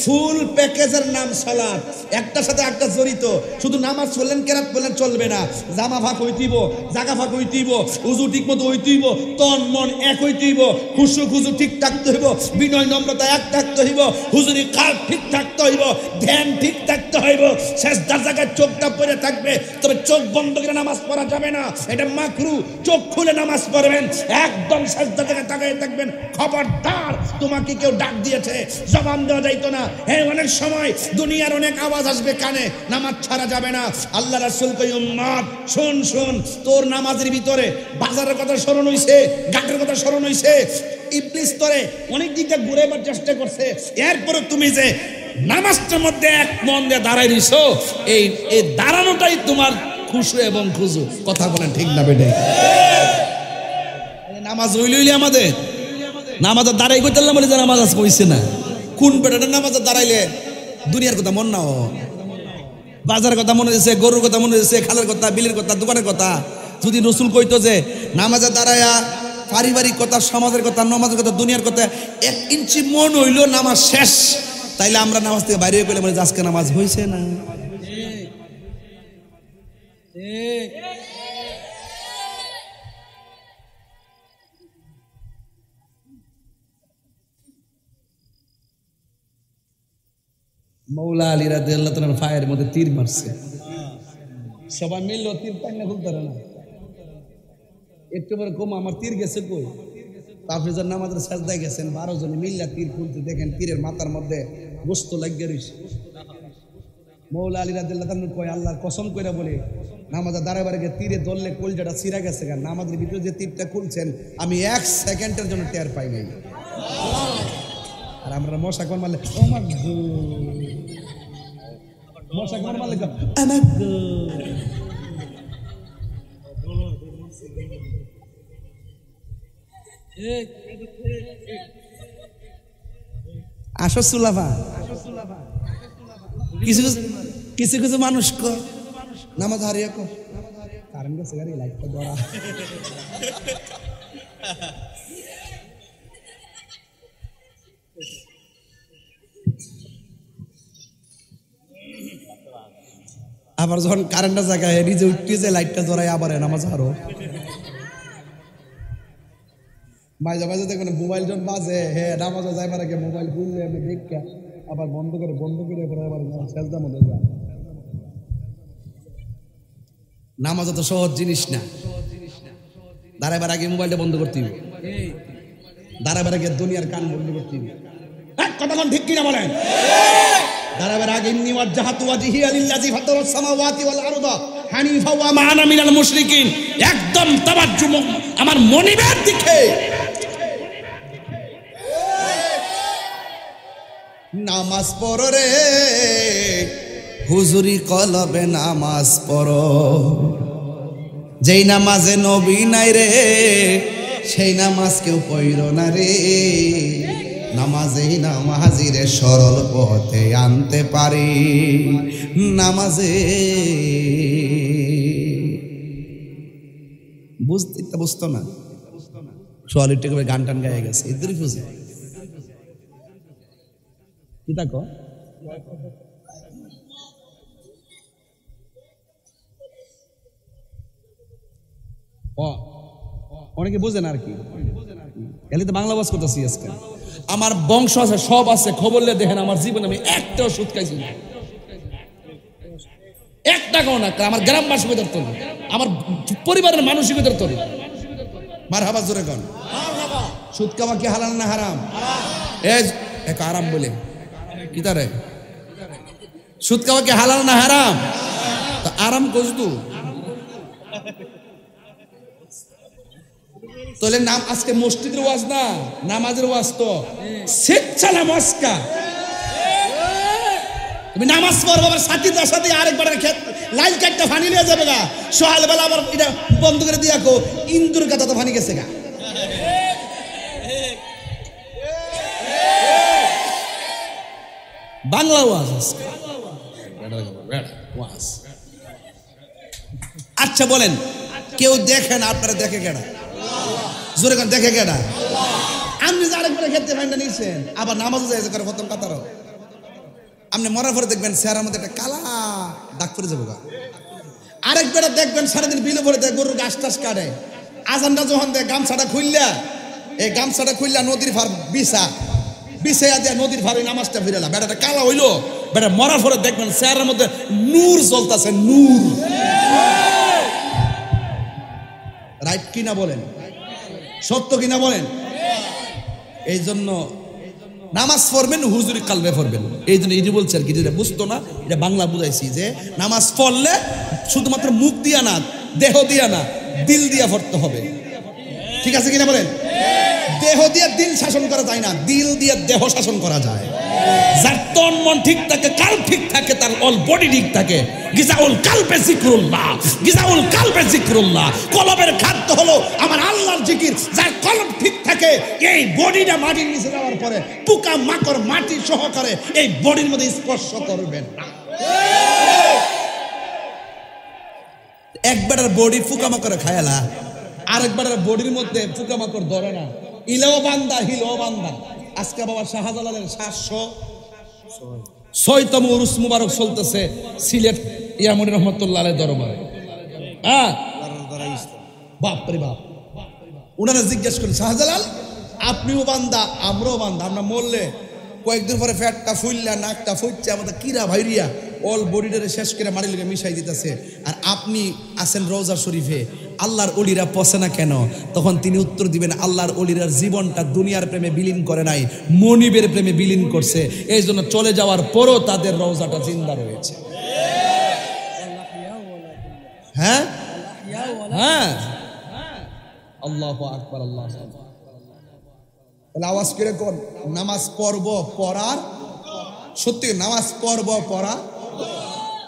ফুল প্যাকেজের নাম সালাত, একটার সাথে একটা জড়িত। শুধু নামাজ পড়লেন কেরাত পড়লেন চলবে না, জামা ফাঁক হইতেইব, জায়গা ফাঁক হইতেইব, ওযু ঠিক মতো হইতেইব, তন মন এক হইতেইব, খুশু খুশু ঠিক থাকতে হইব, বিনয় নম্রতা এক থাকতে হইব, হুজুরি কাল্প ঠিক থাকতে হইব, ধ্যান ঠিক থাকতে হইব, সেজদার জায়গায় চোখটা পড়ে থাকবে। তবে চোখ বন্ধ করে নামাজ পড়া যাবে না, এটা মাকরু। চোখ খুলে নামাজ পড়বেন, একদম সেজদার জায়গায় তাকিয়ে থাকবেন। খবরদার তোমাকে কেউ ডাক দিয়েছে জবান দেওয়া যাইতো না। হ্যাঁ, অনেক সময় দুনিয়ার অনেক আওয়াজ আসবে কানে, নামাজ ছাড়া যাবে না। আল্লাহ রাসূল কই উম্মত শুন শুন, তোর নামাজের ভিতরে বাজারের কথা স্মরণ হইছে, ঘাটের কথা স্মরণ হইছে, ইবলিস তোরে অনেক দিকে ঘুরাইবার চেষ্টা করছে, এরপরে তুমি যে নামাজটার মধ্যে এক মন দিয়ে দাঁড়াই রইছো, এই দাঁড়ানোটাই তোমার খুশু এবং খুশু। কথা বলেন ঠিক না বেটে? নামাজ হইলে আমাদের নামাজ দাঁড়াই করতে বলে যে নামাজ আজ হইছে না। কোন বেটাটা নামাজ দাঁড়াইলে দুনিয়ার কথা মন নাও, বাজারের কথা মনে হয়েছে, গরুর কথা মনে হয়েছে, খালের কথা, বিলের কথা, দোকানের কথা। যদি রসুল কইতো যে নামাজে দাঁড়ায়া পারিবারিক কথা, সমাজের কথা, নমাজের কথা, দুনিয়ার কথা 1 ইঞ্চি মন হইল নামাজ শেষ, তাইলে আমরা নামাজ থেকে বাইরে হয়ে পেলে বলে আজকে নামাজ হয়েছে না। মৌলা আলী রাদিয়াল্লাহু তাআলার পায়ের মধ্যে তীর মারছে, সবাই মিললো তীর পাইনা খুলতে পারে না। একটু পরে কম আমার তীর গেছে কই? তাফিজার নামাজের সাজদায় গেছেন, 12 জনে মিল্লা তীর খুলতে, দেখেন তীরের মাথার মধ্যে গোস্ত লাগিয়ে রইছে। মৌলা আলী রাদিয়াল্লাহু তাআলা কয় আল্লাহর কসম কইরা বলে নামাজে দাঁড়াবার গিয়ে তীরে ধরলে কলজাটা ছিঁড়া গেছে। নামাজের ভিতরে যে তীরটা খুলছেন আমি 1 সেকেন্ডের জন্য টের পাই নাই। আর আমরা মশা কোন মারলে আমার গো, মশা কোন মারলে আমার গো। আসো সুলাভা, কিছু কিছু কিছু মানুষ নামাজ হারিয়ে কারণ গেছে গাড়ি লাইটটা ধরা। আবার যখন কারেন্টটা জায়গায় নিজে উঠতে যে লাইটটা জ্বরাই আবার নামাজ হারো। মাঝে মাঝে দেখবেন মোবাইল যখন বাজে, হ্যাঁ নামাজও যাইবার আগে মোবাইল খুললে আমি দেখে আবার বন্ধ করে আবার সেজদার মধ্যে যায়। নামাজ তো সহজ জিনিস না। দাঁড়াবার আগে মোবাইলটা বন্ধ করতে হবে, দাঁড়াবার আগে দুনিয়ার কান বন্ধ করতে হবে। কতক্ষণ ঠিক কিনা বলেন? দাঁড়াবার আগে ইন্নী ওয়াজজাহাতু ওয়াজহিয়া লিল্লাযী ফাতারাস সামাওয়াতি ওয়াল আরদা হানিফা ওয়া মা আনা মিনাল মুশরিকিন, একদম তাওয়াজ্জুহ আমার মনিবের দিকে। নামাজ পড়ো রে হুজুরি কলবে, নামাজ পড়ো। যেই নামাজে নবী নাই রে সেই নামাজ কেউ পড়ো না রে। নামাজেই নামাজিরে সরল পথে আনতে পারি। নামাজে বুঝতো না, সোয়ালিটি করে গান টান গায়ে গেছে ইদুরি ফুজে কি তাকো। অনেকে বোঝে না আর কি, এলি তো বাংলা বাস করতেছি আজকে। আমার বংশ আছে, সব আছে, খবর দেখেন আমার জীবনে আমি একটাও সুদ খাইছি না, 1 টাকাও না। আমার গ্রামবাসী ধরতো না, আমার পরিবারের মানসিক ধরতো না। মারহাবা জোরে কোন। সুদ খাওয়া কি হালাল না হারাম? এক আরাম বলে কি তারে সুদ খাওয়া কি হালাল না হারাম? তো আরাম কইছু তাহলে নাম আজকে মসজিদের ওয়াজ না, নামাজের ওয়াজ তো স্বেচ্ছা মস্কা। তুমি নামাজ পড়বো আবার সাথীদের সাথে আরেকবার লাইল কাটটা ফানি নিয়ে যাবে গা, সকালবেলা আবার এটা বন্ধ করে দিয়া কো ইন্দুর কথা তো ফানি গেছে গা। বাংলা ওয়াজ আজকে। আচ্ছা বলেন, কেউ দেখেন আপনারা দেখে কেডা? জোরে কোন দেখে কেডা? আপনি যে আরেকবার খেতে ফাইনটা নিয়েছেন, আবার নামাজও যাইছে করে প্রথম কাতারও। আপনি মরার পরে দেখবেন চেহারার মধ্যে একটা কালা দাগ পড়ে যাবো গা। আরেকবার দেখবেন সারাদিন বিলে ভরে দেয়, গরুর গাছ টাছ কাটে, আজানটা যখন দেয় গামছাটা খুললা, এই গামছাটা খুললা নদীর ফার বিছাইয়া দেয়া নদীর ফার ওই নামাজটা ফিরালা। বেটাটা কালা হইলো, বেটা মরার পরে দেখবেন চেহারার মধ্যে নূর জ্বলতেছে, নূর। রাইট কিনা বলেন? সত্য কিনা বলেন? এই জন্য নামাজ পড়বেন হুজুরি কালবে পড়বেন। এই জন্য এটি বলছে আর কি, যেটা বুঝতো না এটা বাংলা বুঝাইছি যে নামাজ পড়লে শুধুমাত্র মুখ দিয়া না, দেহ দিয়া না, দিল দিয়া পড়তে হবে। ঠিক আছে কিনা বলেন? দেহ দিয়ে দিল শাসন করা যায় না, দিল দিয়ে দেহ শাসন করা যায়। যার তন মন ঠিক থাকে, কাল ঠিক থাকে, তার অল বডি ঠিক থাকে। গিজাউল কালবে জিকরুল্লাহ, গিজাউল কালবে জিকরুল্লাহ। কলবের খাদ্য হলো আমার আল্লাহর জিকির। যার কলব ঠিক থাকে, এই বডিটা মাটির নিচে যাওয়ার পরে পোকা মাকড় মাটি সহকারে এই বডির মধ্যে স্পর্শ করবেন না। একবার বডি ফুকামাকড় খায়ালা, আরেকবার বডির মধ্যে ফুকামাকড় ধরে না, ইলেও বান্দা হিলেও বান্দা। আজকে বাবা শাহজালালের 706তম উরুস মুবারক চলতেছে সিলেট ইয়ামুন রহমতুল্লাহ আলাইহির দরবারে। হ্যাঁ, বাপরে বাপ। ওনারা জিজ্ঞেস করেন, শাহজালাল আপনিও বান্দা আমরাও বান্দা, আমরা মরলে কয়েকদিন পরে ফ্যাটটা ফুললা নাকটা ফুটছে, আমাদের কিরা ভাইরিয়া অল বডিটারে শেষ করে মারি লেগে মিশাই দিতেছে, আর আপনি আছেন রওজা শরীফে, আল্লাহর অলিরা পচে না কেন? তখন তিনি উত্তর দিবেন, আল্লাহর অলিরার জীবনটা দুনিয়ার প্রেমে বিলীন করে নাই, মনিবের প্রেমে বিলীন করছে, এই জন্য চলে যাওয়ার পরও তাদের রওজাটা জিন্দা রয়েছে। হ্যাঁ হ্যাঁ, আল্লাহু আকবার, আল্লাহ। তাহলে আওয়াজ করে কোন নামাজ পড়ব পড়ার, সত্যি নামাজ পড়ব পড়া।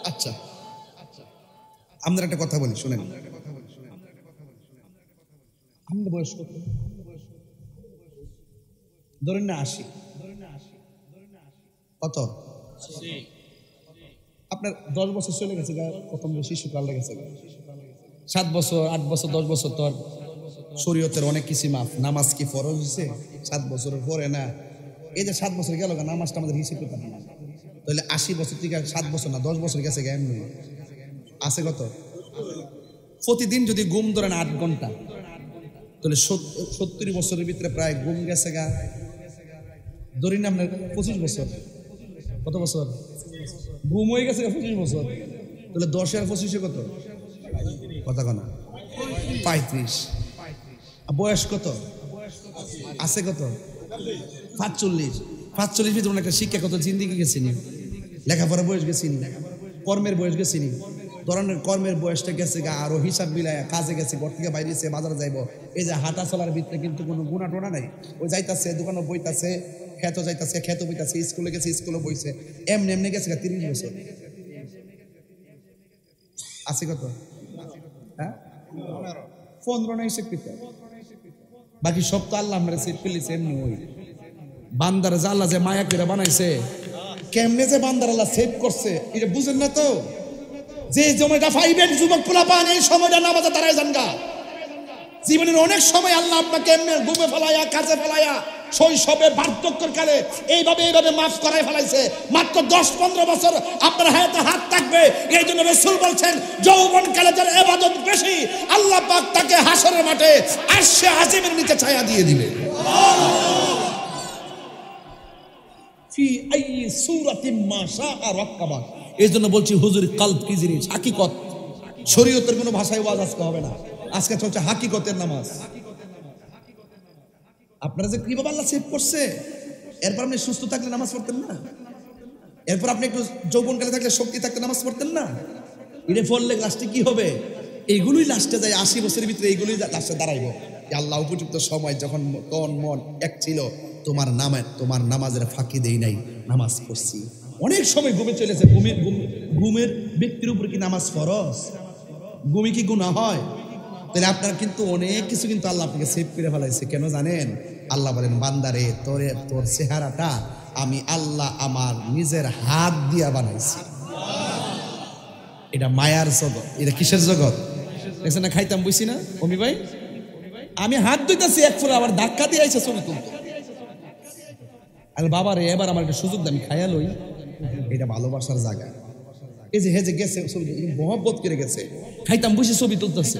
আচ্ছা, আমাদের একটা কথা বলি, শুনেন। আমাদের বয়স কত? ধরেন না 80। কত? আপনার 10 বছর চলে গেছে, প্রথম শিশুকাল লেগেছে, 7 বছর 8 বছর 10 বছর তো শরীয়তের অনেক কিছু মাফ। নামাজ কি ফরজ হয়েছে 7 বছরের পরে না? এই যে 7 বছর গেল, নামাজটা আমাদের হিসেব করতে পারে না। তাহলে 80 বছর থেকে 7 বছর না 10 বছর গেছে গা, এমনি আছে কত? প্রতিদিন যদি ঘুম ধরেন 8 ঘন্টা, তাহলে 70 বছরের ভিতরে প্রায় ঘুম গেছে গা, ধরেন আপনার 25 বছর। কত বছর ঘুম হয়ে গেছে? 25 বছর। তাহলে 10 আর 25 কত? কথা কনা 35। বয়স কত আছে? কত? 45। 45 ভিতরে একটা শিক্ষা কত জিন্দিগি গেছিনি, লেখাপড়ার বয়স গেছিনি, কর্মের বয়স গেছিনি, ধরনের কর্মের বয়সটা গেছে গা, আরো হিসাব মিলায় কাজে গেছে, ঘর থেকে বাইরেছে, বাজারে যাইব, এই যে হাঁটা চলার ভিতরে কিন্তু কোনো গুণা টোনা নাই। ওই যাইতাছে দোকানে বইতাছে, খেত যাইতাছে, খেত বইতাছে, স্কুলে গেছে, স্কুলে বইছে, এমনি এমনি গেছে গা 30 বছর। আছে কত? হ্যাঁ 15 নাই স্বীকৃত, বাকি সব তো আল্লাহ আমরা সেট ফেলেছে। এমনি ওই বান্দার যে আল্লাহ যে মায়া করে বানাইছে, কেমনে যে বান্দার আল্লাহ সেভ করছে এটা বুঝেন না তো? যে সময়টা পাইবেন যুবক পোলাপান, এই সময়টা নামাজে দাঁড়ায় যান গা। জীবনের অনেক সময় আল্লাহ আপনাকে এমনি ঘুমে ফেলাইয়া, কাজে ফেলাইয়া, শৈশবে বার্ধক্যের কালে এইভাবে মাফ করাই ফেলাইছে। মাত্র 10-15 বছর আপনার হাতে হাত থাকবে। এই জন্য রাসূল বলছেন, যৌবন কালে যার ইবাদত বেশি, আল্লাহ পাক তাকে হাসরের মাঠে আরশে আজিমের নিচে ছায়া দিয়ে দিবে। ফি আই সূরাতিন মা শাআ রাক্কাবা। এই জন্য বলছি হুজুর কালব কি জিনিস, হাকিকত। শরীয়তের কোনো ভাষায় ওয়াজ আজকে হবে না, আজকে চলছে হাকিকতের নামাজ। আপনারা যে কিভাবে আল্লাহ সেভ করছে, এরপর আপনি সুস্থ থাকলে নামাজ পড়তেন না? এরপর আপনি একটু যৌবনকালে থাকলে শক্তি থাকতে নামাজ পড়তেন না? এটা পড়লে লাস্টে কি হবে? এইগুলোই লাস্টে যায় 80 বছরের ভিতরে এইগুলোই লাস্টে দাঁড়াইব। আল্লাহ উপযুক্ত সময় যখন তন মন এক ছিল, তোমার নামাজের ফাঁকি দেই নাই, নামাজ পড়ছি। অনেক সময় ঘুমে চলেছে। ঘুমের ব্যক্তির উপর কি নামাজ ফরজ? ঘুমে কি গুনাহ হয়? তাহলে আপনার কিন্তু অনেক কিছু কিন্তু আল্লাহ আপনাকে সেভ করে ফেলাইছে। কেন জানেন? আল্লাহ বলেন, বান্দারে তোর চেহারাটা আমি আল্লাহ আমার নিজের হাত দিয়া বানাইছি। এটা মায়ার জগৎ। এটা কিসের জগৎ? দেখছেন না, খাইতাম বুঝছি না অমি ভাই, আমি হাত ধুইতেছি, এক ফুল আবার ধাক্কা দিয়ে আইসা ছবি তুলতো। বাবা রে, এবার আমার একটা সুযোগ দামি খাইয়া লই। এটা ভালোবাসার জায়গা। এই যে হেজে গেছে, মহব্বত করে গেছে, খাইতাম বসে ছবি তুলতেছে,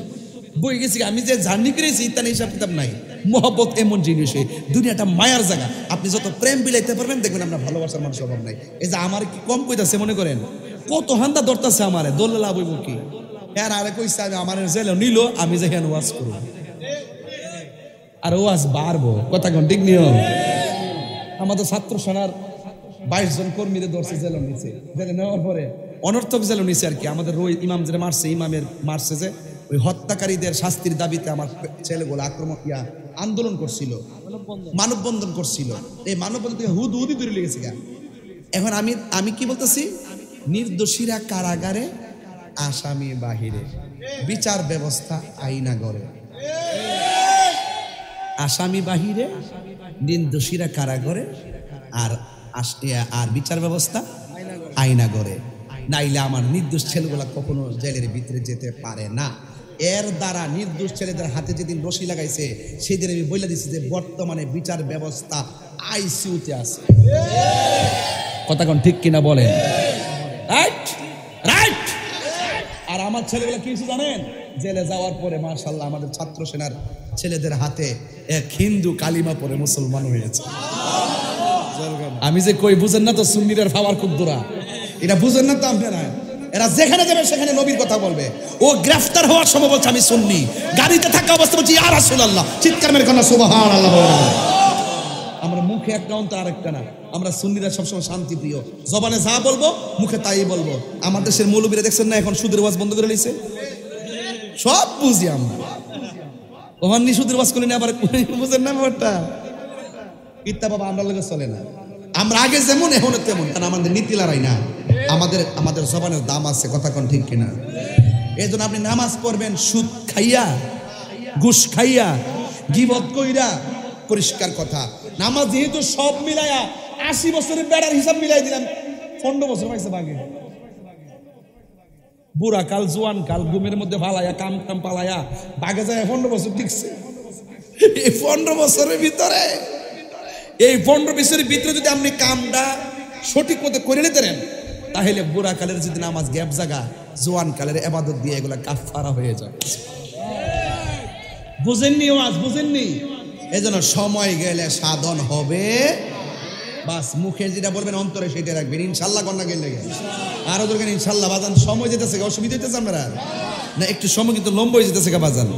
বই গেছি। আমি যে জার্নি করেছি তার হিসাব কিতাব নাই। মহব্বত এমন জিনিস, দুনিয়াটা মায়ার জায়গা। আপনি যত প্রেম বিলাইতে পারবেন, দেখবেন আমরা ভালোবাসার মানুষ অভাব নাই। এই যে আমার কি কম কইতাছে মনে করেন, কত হান্দা ধরতেছে আমারে, দোল্লা লাভ হইব কি? হ্যাঁ, আরে কইছে আমি আমার জেলে নিল, আমি যে হেন ওয়াজ করব, আর ওয়াজ বাড়বো। কথা কোন ঠিক নিয়ম? আমাদের ছাত্র সেনার 22 জন কর্মীদের ধরছে, জেলে নিচ্ছে। জেলে নেওয়ার পরে অনর্থক জেলে নিচ্ছে আর কি। আমাদের ওই ইমাম যেটা মারছে, ইমামের মারছে যে, ওই হত্যাকারীদের শাস্তির দাবিতে আমার ছেলেগুলো আন্দোলন করছিল, মানববন্ধন করছিল। এই মানববন্ধন থেকে হুদি ধরে লেগেছে গা। এখন আমি কি বলতেছি, নির্দোষীরা কারাগারে, আসামি বাহিরে, বিচার ব্যবস্থা আইনা ঘরে। আসামি বাহিরে, নির্দোষীরা কারাগারে, আর বিচার ব্যবস্থা আইনা ঘরে। নাইলে আমার নির্দোষ ছেলেগুলা কখনো জেলের ভিতরে যেতে পারে না। এর দ্বারা নির্দোষ ছেলেদের হাতে যেদিন রশি লাগাইছে সেদিন আমি বলে দিচ্ছি যে বর্তমানে বিচার ব্যবস্থা আইসিইউতে আছে। কথা কোন ঠিক কিনা বলেন? Right right. আর আমার ছেলেগুলা কি জানেন, জেলে যাওয়ার পরে মাশাআল্লাহ আমাদের ছাত্র সেনার ছেলেদের হাতে এক হিন্দু কালিমা পড়ে মুসলমান হয়েছে। আমি যে কই বুঝেন না তো, সুন্নিদের পাওয়ার খুব দূরা, এটা বুঝেন না তো আপনারা। এরা যেখানে যাবে সেখানে নবীর কথা বলবে। ও গ্রেফতার হওয়ার সময় বলছে আমি সুন্নি, গাড়িতে থাকা অবস্থা বলছি ইয়া রাসূলুল্লাহ, চিৎকার মেরে কন্যা সুবহানাল্লাহ। আমরা মুখে একটা অন্তর আরেকটা না। আমরা সুন্নিরা সবসময় শান্তি প্রিয়, জবানে যা বলবো মুখে তাই বলবো। আমার দেশের মৌলবীরা দেখছেন না এখন সুদের ওয়াজ বন্ধ করে নিয়েছে, সব বুঝি আমরা। ওখান সুদের ওয়াজ করে আবার বুঝেন না ব্যাপারটা। ইত্তা বাবা আমরা লোকে চলে না, আমরা আগে যেমন এখন তেমন, কারণ আমাদের নীতি লড়াই না, আমাদের জবানের দাম আছে। কথা কোন ঠিক কিনা? এই জন্য আপনি নামাজ পড়বেন সুদ খাইয়া, ঘুষ খাইয়া, গীবত কইরা, পরিষ্কার কথা। নামাজ যেহেতু সব মিলাইয়া 80 বছরের বেড়ার হিসাব মিলাই দিলাম, 15 বছর পাইছে বাকি। বুড়া কাল জোয়ান কাল ঘুমের মধ্যে ফালাইয়া কাম কাম পালাইয়া বাগে যায় 15 বছর টিকছে। এই 15 বছরের ভিতরে, এই 15 বছরের ভিতরে যদি আপনি কামটা সঠিক মতো করে নিতে পারেন, তাহলে বুড়া কালের যদি নামাজ গ্যাপ জায়গা, জোয়ান কালের ইবাদত দিয়ে এগুলা কাফারা হয়ে যাবে। বুঝেননি ওয়াজ? বুঝেননি? এজন্য সময় গেলে সাধন হবে। বাস মুখে যেটা বলবেন অন্তরে সেটা রাখবেন। ইনশাআল্লাহ কন্যা গেলে আরো দরকার ইনশাআল্লাহ। বাজান সময় যেতেছে, অসুবিধা হইতেছে আপনারা না? একটু সময় কিন্তু লম্বা হয়ে যেতেছে গা বাজান,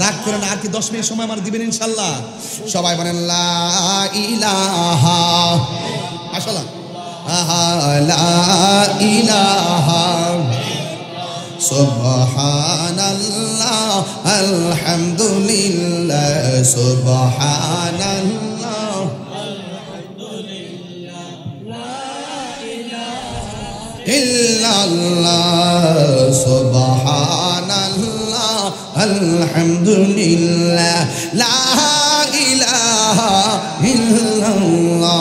রাগ করে না। আর কি 10 মিনিট সময় আমার দিবেন ইনশাআল্লাহ? সবাই বলেন লা ইলাহা, মাশাআল্লাহ, লা ইলাহা সুবহানাল্লাহ আলহামদুলিল্লাহ সুবহানাল্লাহ ইল্লাল্লাহ সুবহানাল্লাহ আলহামদুলিল্লাহ লা ইলাহা ইল্লাল্লাহ।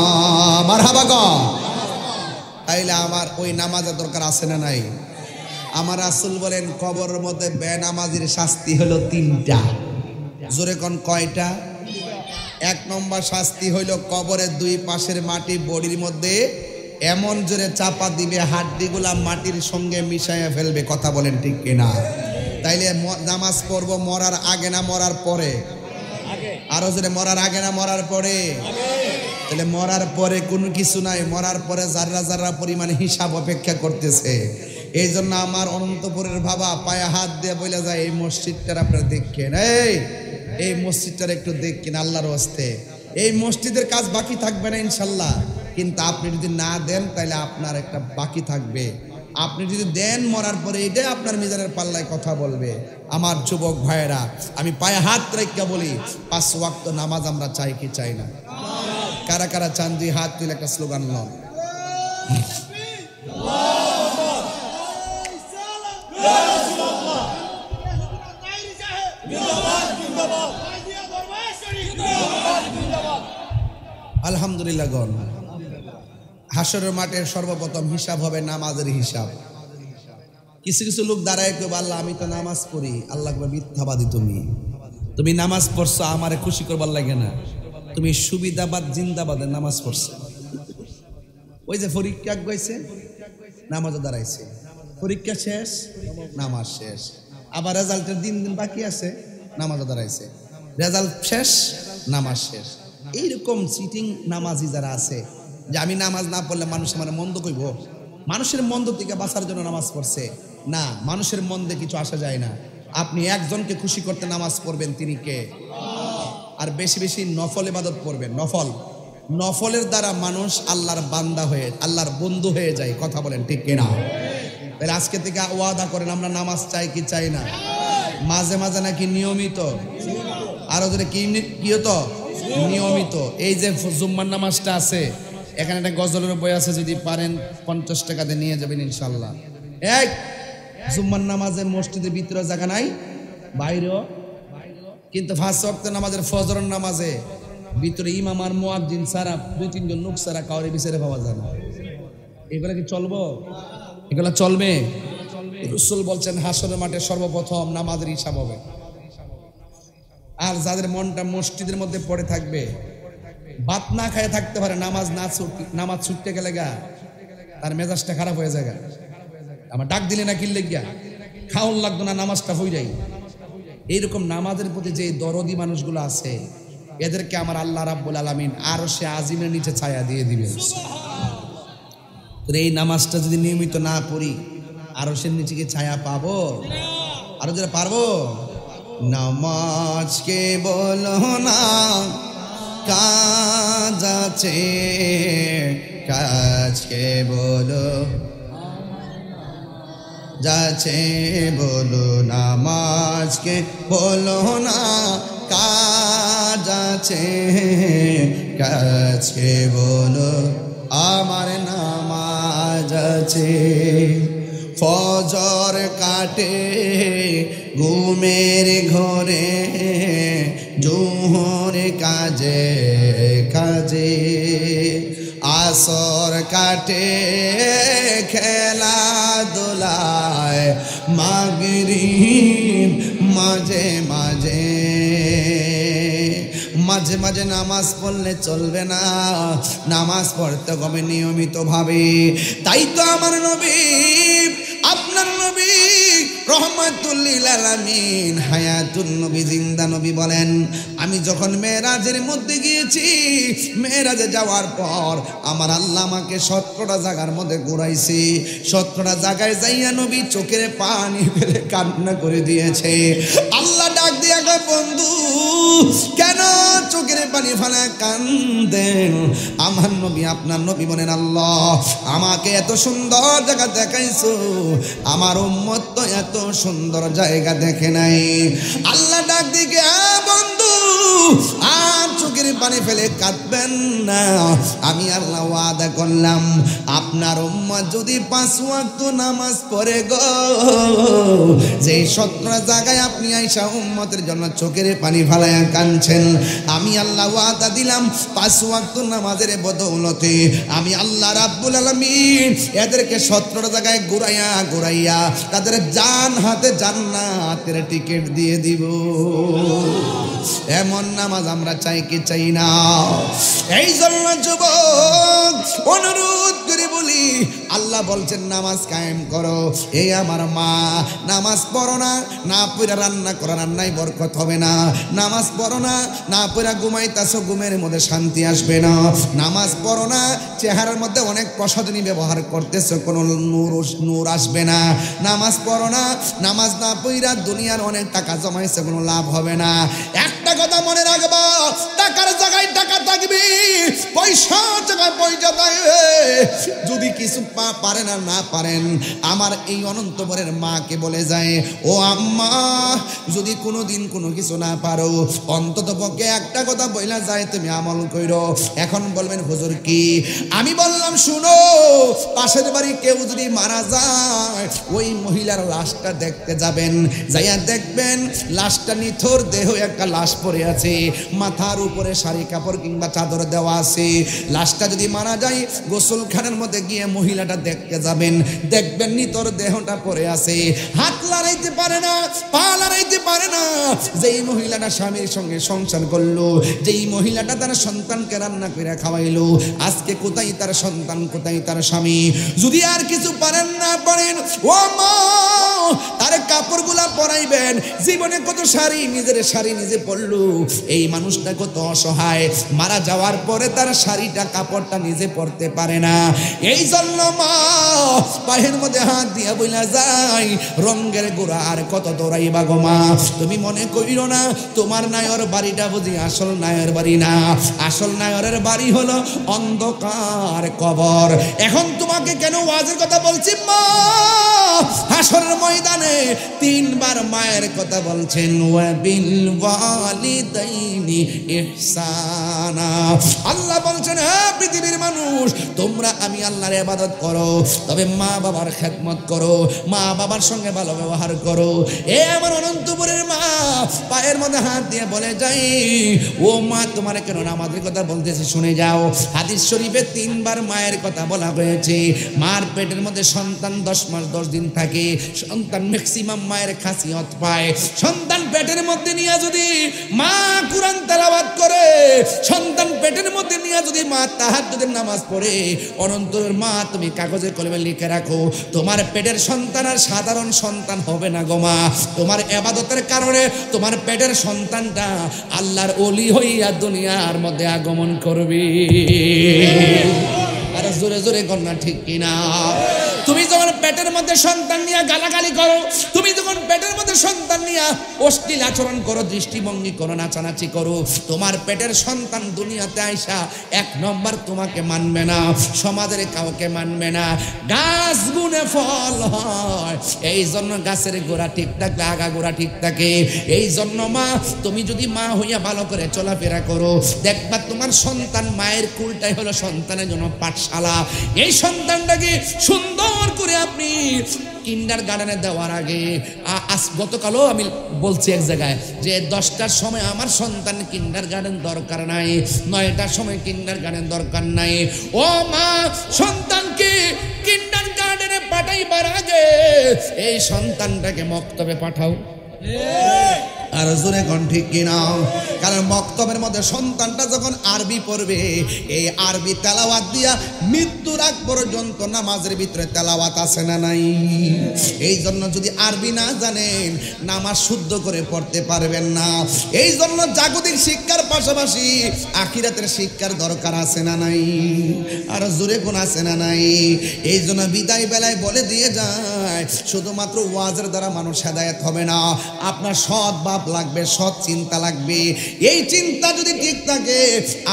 মারহাবা গো। তাইলে আমার ওই নামাজের দরকার আছে না নাই? আমার রাসূল বলেন কবরের মধ্যে বেনামাজির শাস্তি হলো 3টা। জোরে কোন কয়টা? 1 নম্বর শাস্তি হইল কবরের 2 পাশের মাটি বডির মধ্যে এমন জোরে চাপা দিবে হাড্ডিগুলা মাটির সঙ্গে মিশাইয়া ফেলবে। কথা বলেন ঠিক কিনা? তাইলে নামাজ পড়বো মরার আগে না মরার পরে? আরো জোরে, মরার আগে না মরার পরে? তাহলে মরার পরে কোনো কিছু নাই, মরার পরে যারা যারা পরিমাণ হিসাব অপেক্ষা করতেছে। এই জন্য আমার অনন্তপুরের বাবা পায়ে হাত দিয়ে বলে যায় এই মসজিদটার আপনারা দেখেন, এই মসজিদটার একটু দেখেন আল্লাহর ওয়াস্তে। এই মসজিদের কাজ বাকি থাকবে না ইনশাল্লাহ, কিন্তু আপনি যদি না দেন তাহলে আপনার একটা বাকি থাকবে। আপনি যদি দেন মরার পরে এটাই আপনার মিজানের পাল্লায় কথা বলবে। আমার যুবক ভাইয়েরা, আমি পায়ে হাত রেখে বলি 5 ওয়াক্ত নামাজ আমরা চাই কি চাই না? কারা কারা চান? যে হাত তুলে একটা স্লোগান লন। আলহামদুলিল্লাহ গণ। হাসরের মাঠের সর্বপ্রথম হিসাব হবে নামাজের হিসাব। কিছু কিছু লোক দাঁড়ায় কেউ, আল্লাহ আমি তো নামাজ পড়ি। আল্লাহ মিথ্যাবাদী, তুমি নামাজ পড়ছো আমারে খুশি করবার লাগে না, তুমি সুবিধাবাদ জিন্দাবাদের নামাজ পড়ছো। ওই যে পরীক্ষা গেছে নামাজও দাঁড়াইছে, পরীক্ষা শেষ নামাজ শেষ, আবার রেজাল্টের দিন বাকি আছে নামাজও দাঁড়াইছে, রেজাল্ট শেষ নামাজ শেষ। এইরকম চিটিং নামাজি যারা আছে যে আমি নামাজ না পড়লে মানুষ আমার মন্দ কইব, মানুষের মন্দ থেকে বাঁচার জন্য নামাজ পড়ছে না। মানুষের মন্দে কিছু আসা যায় না। আপনি একজনকে খুশি করতে নামাজ পড়বেন, তিনি কে? আর বেশি বেশি নফল ইবাদত করবেন। নফলের দ্বারা মানুষ আল্লাহর বান্দা হয়ে, আল্লাহর বন্ধু হয়ে যায়। কথা বলেন ঠিক কিনা? তাহলে আজকে থেকে ওয়াদা করেন আমরা নামাজ চাই কি চাই না? মাঝে মাঝে নাকি নিয়মিত? আরো যদি কি হতো? নিয়মিত। এই যে জুম্মার নামাজটা আছে, এখানে একটা গজলের বই আছে, যদি পারেন 50 টাকা দিয়ে নিয়ে যাবেন ইনশাল্লাহ। এক জুম্মার নামাজে মসজিদের ভিতরে জায়গা নাই, বাইরেও, কিন্তু 5 ওয়াক্ত নামাজের ফজরের নামাজে ভিতরে ইমাম আর মুয়াজ্জিন ছাড়া 2-3 জন লোক ছাড়া কাউরে বিচারে পাওয়া যায় না। এগুলা কি চলবো? এগুলো চলবে? রাসূল বলছেন হাসরের মাঠে সর্বপ্রথম নামাজের হিসাব হবে। আর যাদের মনটা মসজিদের মধ্যে পড়ে থাকবে, ভাত না খায় থাকতে পারে, নামাজ ছুটতে গেলে তার মেজাজটা খারাপ হয়ে যায়। আমার ডাক দিলে না কিনলে গিয়া খাওয়ান লাগতো না, নামাজটা হয়ে যায়। এইরকম নামাজের প্রতি যে দরদি মানুষগুলো আছে, এদেরকে আমার আল্লাহ রাব্বুল আলামিন আরশে আজিমের নিচে ছায়া দিয়ে দিবে। তো এই নামাজটা যদি নিয়মিত না পড়ি, আরশের নিচে কি ছায়া পাবো? আরো যারা পারবো? নামাজকে বলো না কাজ আছে, কাজকে বলো যাচ্ছে, বলো নামাজকে বলো না কাজ আছে, কাজকে বলো আমার নামাজ আছে। ফজর কাটে ঘুমের ঘরে, জোহর কাজে কাজে, আসর কাটে খেলাধুলায়, মাগরিব মাঝে মাঝে। মাঝে মাঝে নামাজ পড়লে চলবে না, নামাজ পড়তে হবে নিয়মিত ভাবে। তাই তো আমার নবী, আপনার নবী রহমাতুল লিল আলামিন, হায়াতুন নবী, জিন্দা নবী বলেন, আমি যখন মেরাজের মধ্যে গিয়েছি, মেরাজে যাওয়ার পর আমার আল্লাহ আমাকে 17টা জায়গার মধ্যে ঘুরাইছে। 17টা জায়গায় যাইয়া নবী চোখের পানি ফেলে কান্না করে দিয়েছে। আল্লাহ ডাক দিয়া কয়, বন্ধু কেন চোখের পানি ফেলা কান্দেন? আমার নবী, আপনার নবী বলেন, আল্লাহ আমাকে এত সুন্দর জায়গা দেখাইছো, আমার উম্মত তো এত সুন্দর জায়গা দেখে নাই। আল্লাহ ডাক দিকে, বন্ধু আর চোখের পানি ফেলে কাঁদবেন না। আমি আল্লাহ ওয়াদা করলাম, আপনার উম্মত যদি 5 ওয়াক্ত নামাজ পড়ে গো, যে 17 জায়গায় আপনি আইসা উম্মতের জন্য চোখের পানি ফেলায়া কাঁদছেন, আমি আল্লাহ ওয়াদা দিলাম 5 ওয়াক্ত নামাজের বদৌলতে আমি আল্লাহ রাব্বুল আলামিন এদেরকে 17 জায়গায় ঘুরাইয়া ঘুরাইয়া তাদের জান হাতে জান্নাতের টিকিট দিয়ে দিব। এমন নামাজ আমরা চাই কি চাই না? এই জন্য যুবক অনুরোধ করে বলি, আল্লাহ বলছেন নামাজ কায়েম করো। এই আমার মা, নামাজ পড়ো না, না পড়া রান্না করো, রান্নায় বরকত হবে না। নামাজ পড়ো না, না পড়া ঘুমাইতাছো, ঘুমের মধ্যে শান্তি আসবে না। নামাজ পড়ো না, চেহারার মধ্যে অনেক প্রসাধনী ব্যবহার করতেছো, কোনো নূর আসবে না। নামাজ পড়ো না, নামাজ না পড়া দুনিয়ার অনেক টাকা জমাইছে, কোনো লাভ হবে না। একটা কথা মনে রাখবা, টাকার জায়গায় টাকা থাকবে, পয়সার জায়গায় পয়সা থাকবে। যদি কিছু পারেন আর না পারেন, আমার এই অনন্তপুরের মাকে বলে যায়, ও আম্মা যদি কোনোদিন কোনো কিছু না পারো, অন্তত পক্ষে একটা কথা বইলা যায়, তুমি আমল কইরো। এখন বলবেন হুজুর কি? আমি বললাম, শুনো, পাশের বাড়ি কেউ যদি মারা যায়, ওই মহিলার লাশটা দেখতে যাবেন, যাইয়া দেখবেন লাশটা নিথর দেহ, একটা লাশ পড়ে আছে, মাথার উপরে শাড়ি কাপড় কিংবা চাদর দেওয়া আছে। লাশটা যদি মারা যায়, গোসলখানার মধ্যে গিয়ে মহিলাটা দেখতে যাবেন, দেখবেন নিথর দেহটা পড়ে আছে, হাত লড়াইতে পারে না, পা লড়াইতে পারে না। যেই মহিলাটা স্বামীর সঙ্গে সংসার করলো, যেই মহিলাটা তার সন্তানকে রান্না করে খাওয়াইলো, আজকে কোথায় তার সন্তান, কোথায় তার স্বামী? যদি আর কিছু পারেন না পারেন, ও মা তার কাপড়গুলা পরাইবেন। জীবনে কত শাড়ি, নিজের শাড়ি নিজে পরলো, এই মানুষটা কত অসহায়, মারা যাওয়ার পরে তার শাড়িটা কাপড়টা নিজে পরতে পারে না। এই জন্য মা পায়ের মধ্যে হাত দিয়া বইলা যায়, রঙের গোড়া আর কত দৌড়াইবা গো মা। তুমি মনে করিও না তোমার নায়র বাড়িটা বুঝি আসল নায়র বাড়ি না, আসল নায়রের বাড়ি হলো অন্ধকার কবর। এখন তোমাকে কেন ওয়াজের কথা বলছি মা? হাসরের ময়দানে তিনবার মায়ের কথা বলছেন, ওয়া বিল ওয়ালিদাইনি ইহসানা। আল্লাহ বলছেন, হ্যাঁ পৃথিবীর মানুষ, তোমরা আমি আল্লাহর ইবাদত করো, তবে মা বাবার খেদমত করো, মা বাবার সঙ্গে ভালো ব্যবহার করো। এ আমার অনন্তপুরের মা পায়ের মধ্যে হাত দিয়ে বলে যাই, ও মা তোমার কেন নামাজের কথা বলতেছি শুনে যাও। হাদিস শরীফে তিনবার মায়ের কথা বলা হয়েছে। মার পেটের মধ্যে সন্তান 10 মাস 10 দিন থাকে, সন্তান ম্যাক্সিমাম মায়ের খাসিয়ত পায়। সন্তান পেটের মধ্যে নিয়ে যদি মা কুরআন তেলাওয়াত করে, সন্তান পেটের মধ্যে নিয়ে যদি মা তাহাজ্জুদের নামাজ পড়ে, অনন্তরের মা তুমি কাগজে কলমে লিখে রাখো, তোমার পেটের সন্তান আর সাধারণ সন্তান হবে না গো মা। তোমার ইবাদতের কারণে তোমার পেটের সন্তানটা আল্লাহর ওলি হইয়া দুনিয়ার মধ্যে আগমন করবে। আর জোরে জোরে কন্যা ঠিক কিনা? তুমি যখন পেটের মধ্যে সন্তান নিয়ে গালাগালি করো, তুমি যখন পেটের মধ্যে সন্তান নিয়ে অশ্লীল আচরণ করো, দৃষ্টিভঙ্গি করো, নাচানাচি করো, তোমার পেটের সন্তান দুনিয়াতে আইসা 1 নম্বর তোমাকে মানবে না, সমাজের কাউকে মানবে না। গাছ গুনে ফল হয়, এই জন্য গাছের গোড়া ঠিক থাকলে আগা গোড়া ঠিক থাকে। এই জন্য মা তুমি যদি মা হইয়া ভালো করে চলাফেরা করো, দেখবা তোমার সন্তান, মায়ের কুলটাই হলো সন্তানের জন্য পাঠশালা। এই সন্তানটাকে সুন্দর করে আপনি কিন্ডার গার্ডেনে দেওয়ার আগে, গতকালও আমি বলছি এক জায়গায় যে 10টার সময় আমার সন্তান কিন্ডার গার্ডেন দরকার নাই, 9টার সময় কিন্ডার গার্ডেন দরকার নাই। ও মা, সন্তানকে কিন্ডার গার্ডেনে পাঠাইবার আগে এই সন্তানটাকে মক্তবে পাঠাও। আর জোরে কোন ঠিক কিনা? কারণ মক্তবের মধ্যে সন্তানটা যখন আরবি পড়বে, এই আরবি তেলাওয়াত দিয়া মৃত্যুর আগ পর্যন্ত নামাজের ভিতরে তেলাওয়াত আছে না নাই? এই জন্য যদি আরবি না জানেন নামাজ শুদ্ধ করে পড়তে পারবেন না। এই জন্য জাগতিক শিক্ষার পাশাপাশি আখিরাতের শিক্ষার দরকার আছে না নাই? আর জোরে কোন আছে না নাই? এই জন্য বিদায় বেলায় বলে দিয়ে যায়, শুধুমাত্র ওয়াজের দ্বারা মানুষ হেদায়েত হবে না, আপনার সৎ ভাব লাগবে, সৎ চিন্তা লাগবে। এই চিন্তা যদি ঠিক থাকে,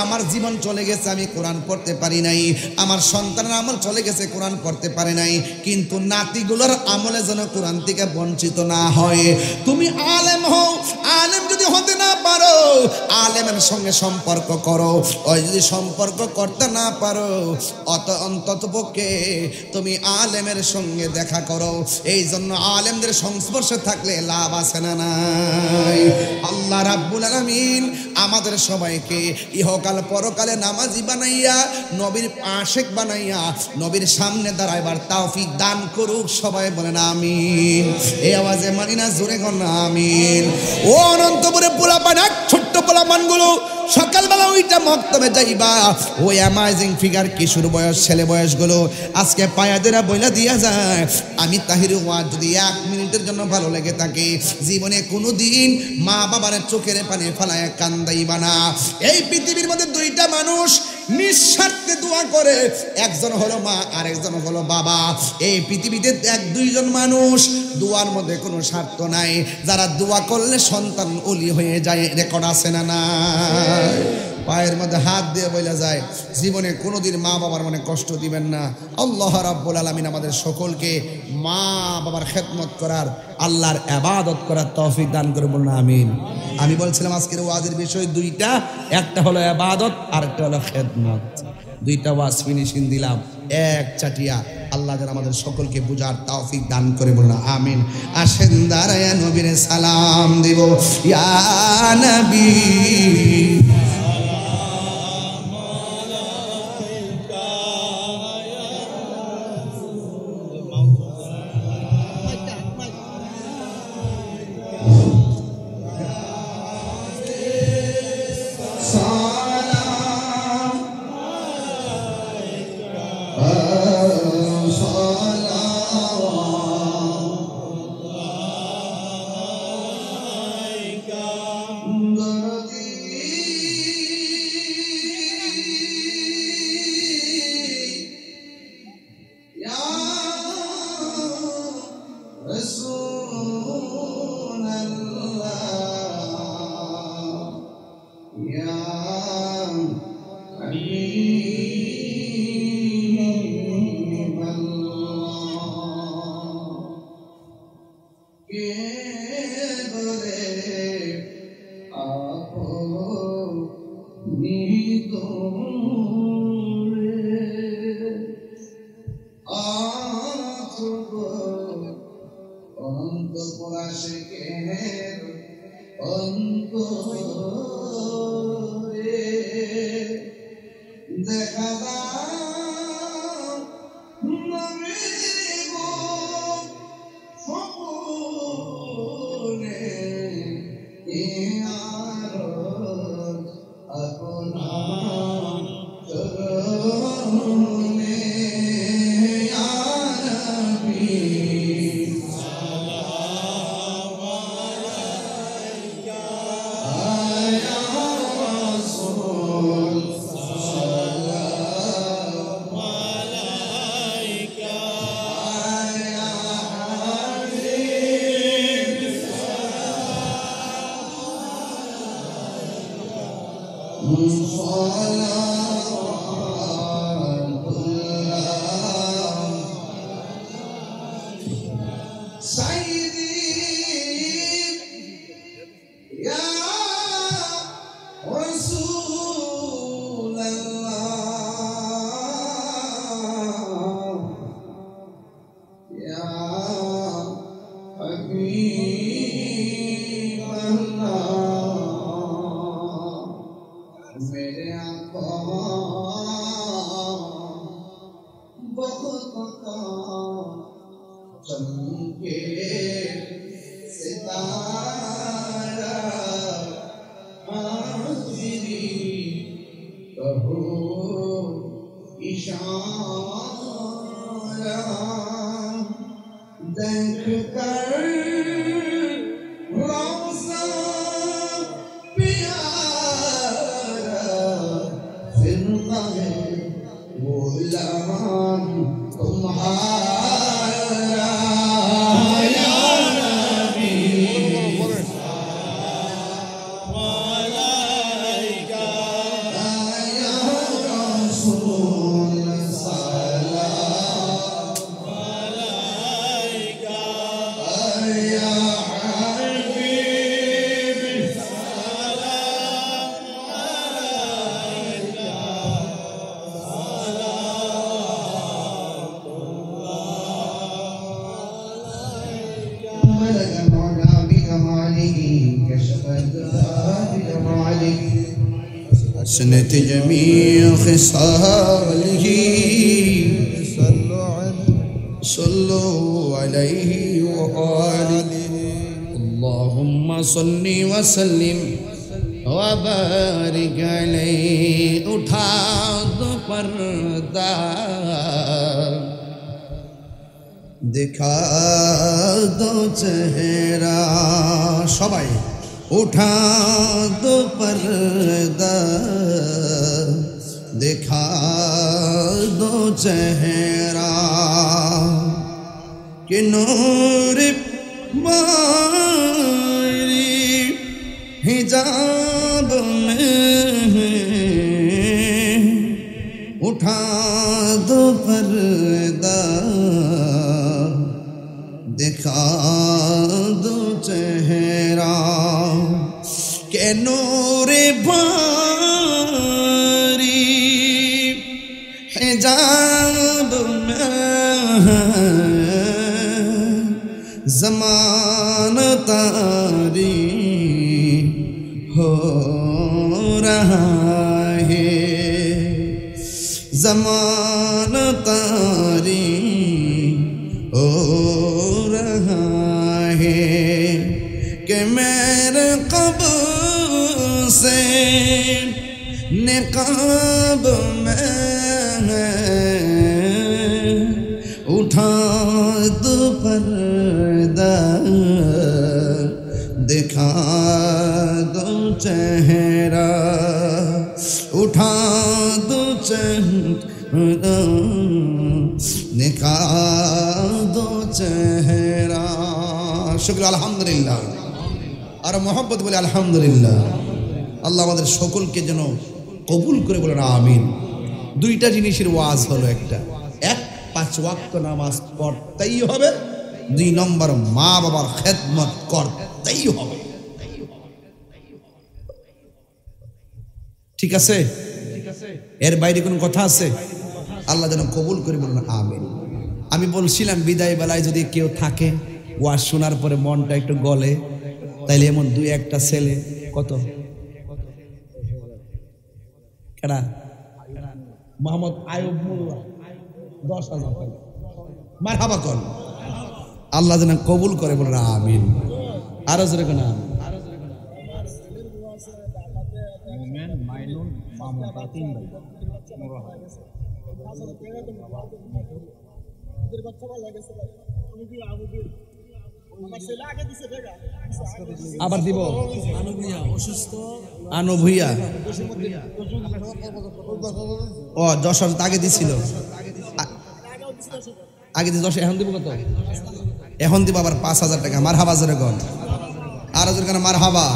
আমার জীবন চলে গেছে আমি কোরআন পড়তে পারি নাই, আমার সন্তানের আমল চলে গেছে কোরআন পড়তে পারে নাই, কিন্তু নাতিগুলোর আমলে যেন কোরআন থেকে বঞ্চিত না হয়। তুমি আলেম হও, আলেম যদি হতে না পারো, আলেমের সঙ্গে সম্পর্ক করো। ওই যদি সম্পর্ক করতে না পারো, অন্তত পক্ষে তুমি আলেমের সঙ্গে দেখা করো। এই জন্য আলেমদের সংস্পর্শে থাকলে লাভ আছে না নাই? আল্লাহ রাব্বুল আলামিন আমাদের সবাইকে ইহকাল পরকালে নামাজি বানাইয়া, নবীর আশিক বানাইয়া, নবীর সামনে দাঁড়াইবার তৌফিক দান করুক। সবাই বলেন আমিন। এই আওয়াজে মানি না, জোরে কোন আমিন। ও অনন্তপুরে পোলাপান, ছোট্ট পোলাপানগুলো সকালবেলা ওইটা মক্তবে যাইবা, ওই অ্যামাজিং ফিগার কিশোর বয়স ছেলে বয়সগুলো আজকে পায়াদেরা বইলা দিয়া যায়। আমি তাহির ওয়াজ যদি 1 মিনিটের জন্য ভালো লেগে থাকে, জীবনে কোনো দিন মা বাবার চোখের পানি ফেলায় কান্দাইবা না। এই পৃথিবীর মধ্যে 2টা মানুষ নিঃস্বার্থে দোয়া করে, একজন হলো মা আর একজন হলো বাবা। এই পৃথিবীতে 1-2 জন মানুষ, দোয়ার মধ্যে কোনো স্বার্থ নাই। যারা দোয়া করলে সন্তান ওলি হয়ে যায়, রেকর্ড আছে না না? পায়ের মধ্যে হাত দিয়ে বলা যায়, জীবনে কোনোদিন মা বাবার মনে কষ্ট দিবেন না। আল্লাহ রাব্বুল আলামিন আমাদের সকলকে মা বাবার খেদমত করার, আল্লাহর ইবাদত করার তৌফিক দান করে, বলুন আমিন। আমি বলছিলাম আজকের ওয়াজের বিষয় 2টা, একটা হলো ইবাদত আর একটা হলো খেদমত। 2টা ওয়াজ ফিনিশিং দিলাম এক চাটিয়া। আল্লাহ যেন আমাদের সকলকে বুঝার তৌফিক দান করে, বলুন আমিন। আসেন দাঁড়ায়া নবীর সালাম দিব, ইয়া নবী কে বলে আপনি তোরে অন্তপুরাশেকের অন্তরে দেখা দাও নবী গো স্বপনে এ আরজ আপনার চরণে ইয়া নবী حسنت جميع خصاله صلوا عليه وآله اللهم صل وسلم وبارك عليه उठा दो पर्दा दिखा दो चेहरा सबाई उठा दो पर्दा दिखा दो चेहरा कि नूर मारी हिजाब में उठा दो पर्दा दिखा दो चेहरा के नूर बारी हिजाब में ज़मान तारी हो रहा है ज़मान तारी हो रहा है कि मेरे क़ब्र से निक़ाब में उठा दो पर्दा दिखा दो चेहरा उठा दो चेहरा दिखा दो चेहरा शुक्र अल्हम्दुलिल्लाह और मोहब्बत बोले अल्हम्दुलिल्लाह আল্লাহ আমাদের সকলকে যেন কবুল করে বলেন আমিন। দুইটা জিনিসের ওয়াজ হলো, একটা এক 5 ওয়াক্ত নামাজ পড়তেই হবে, দুই নম্বর মা বাবার খেদমত করতেই হবে। ঠিক আছে? এর বাইরে কোনো কথা আছে? আল্লাহ যেন কবুল করে, বলুন আমিন। আমি বলছিলাম বিদায় বেলায় যদি কেউ থাকে ওয়াজ শোনার পরে মনটা একটু গলে, তাইলে এমন দুই একটা ছেলে, কত কেডা মোহাম্মদ আয়ুব মোল্লা 10,000 টাকা মারহাবা কর, আল্লাহ যেন কবুল করে, বলুন আমিন। আরো জোরে কোন আমিন। মোমেন, মাইনুল, মামুন, তার 3 ভাই। আবার দিব আনুবিয়া অসুস্থ আনো ভুইয়া, ও 10 আগে দিছিল, আগে দিয়ে 10, এখন দিব কত? এখন দিব আবার 5,000 টাকা। মারহাবা জোরে কোন, আরো জোরে কোন মারহাবা।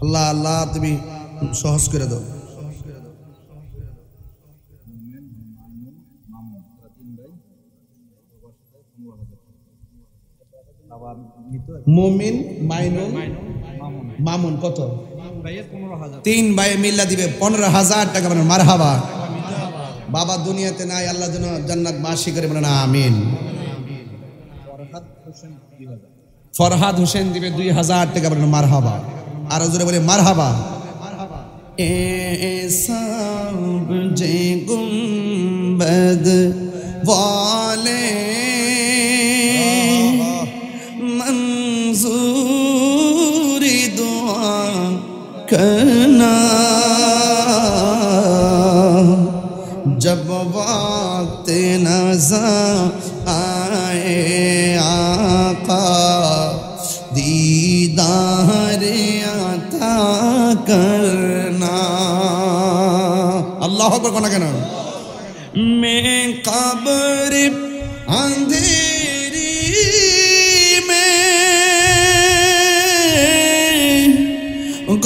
আল্লাহ আল্লাহ তুমি সহজ করে দাও। মুমিন, মাইনুল, মামুন কত? 3 ভাই মিল্লা দিবে 15,000 টাকা। মানে মারহাবা। বাবা দুনিয়াতে নাই, আল্লাহ যেন জান্নাত বাসী করে, বলেন আমিন। ফরহাদ হোসেন দিবে 2,000 টাকা। বলেন মারহাবা। আরো জোরে বলে মারহাবা। এ সব যে গুম্বদ ওয়ালে मंजूरी दुआ करना, जब वक्त नज़र आए आका दीदार अता करना। अल्लाह अकबर कोना केन मैं कब्र अंधेरी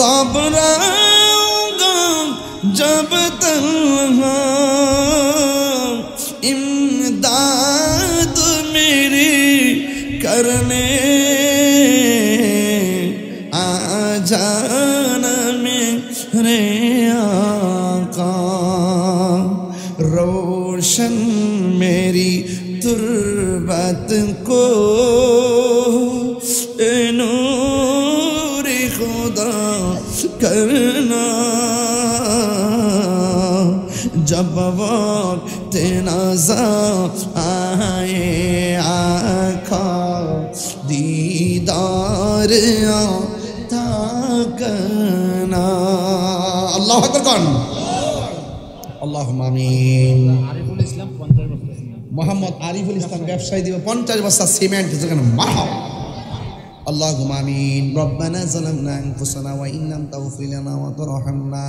घबराऊंगा जब तन्हा, इमदाद मेरी करने आ जाना मेरे आका, रोशन मेरी तुर्बत को नूर खुदा करना, जब वक्त नज़र आए आका दीदार अता करना। अल्लाहु अकबर कौन? अल्लाहुम्मा आमीन। আরিফুল ইসলাম 50 বছর। মোহাম্মদ আরিফুল ইসলাম ব্যবসায়ী দিবে 50 বস্তা সিমেন্ট। যেখানে মারহাবা। اللهم آمين. ربنا ظلمنا أنفسنا وإن لم تغفر لنا وترحمنا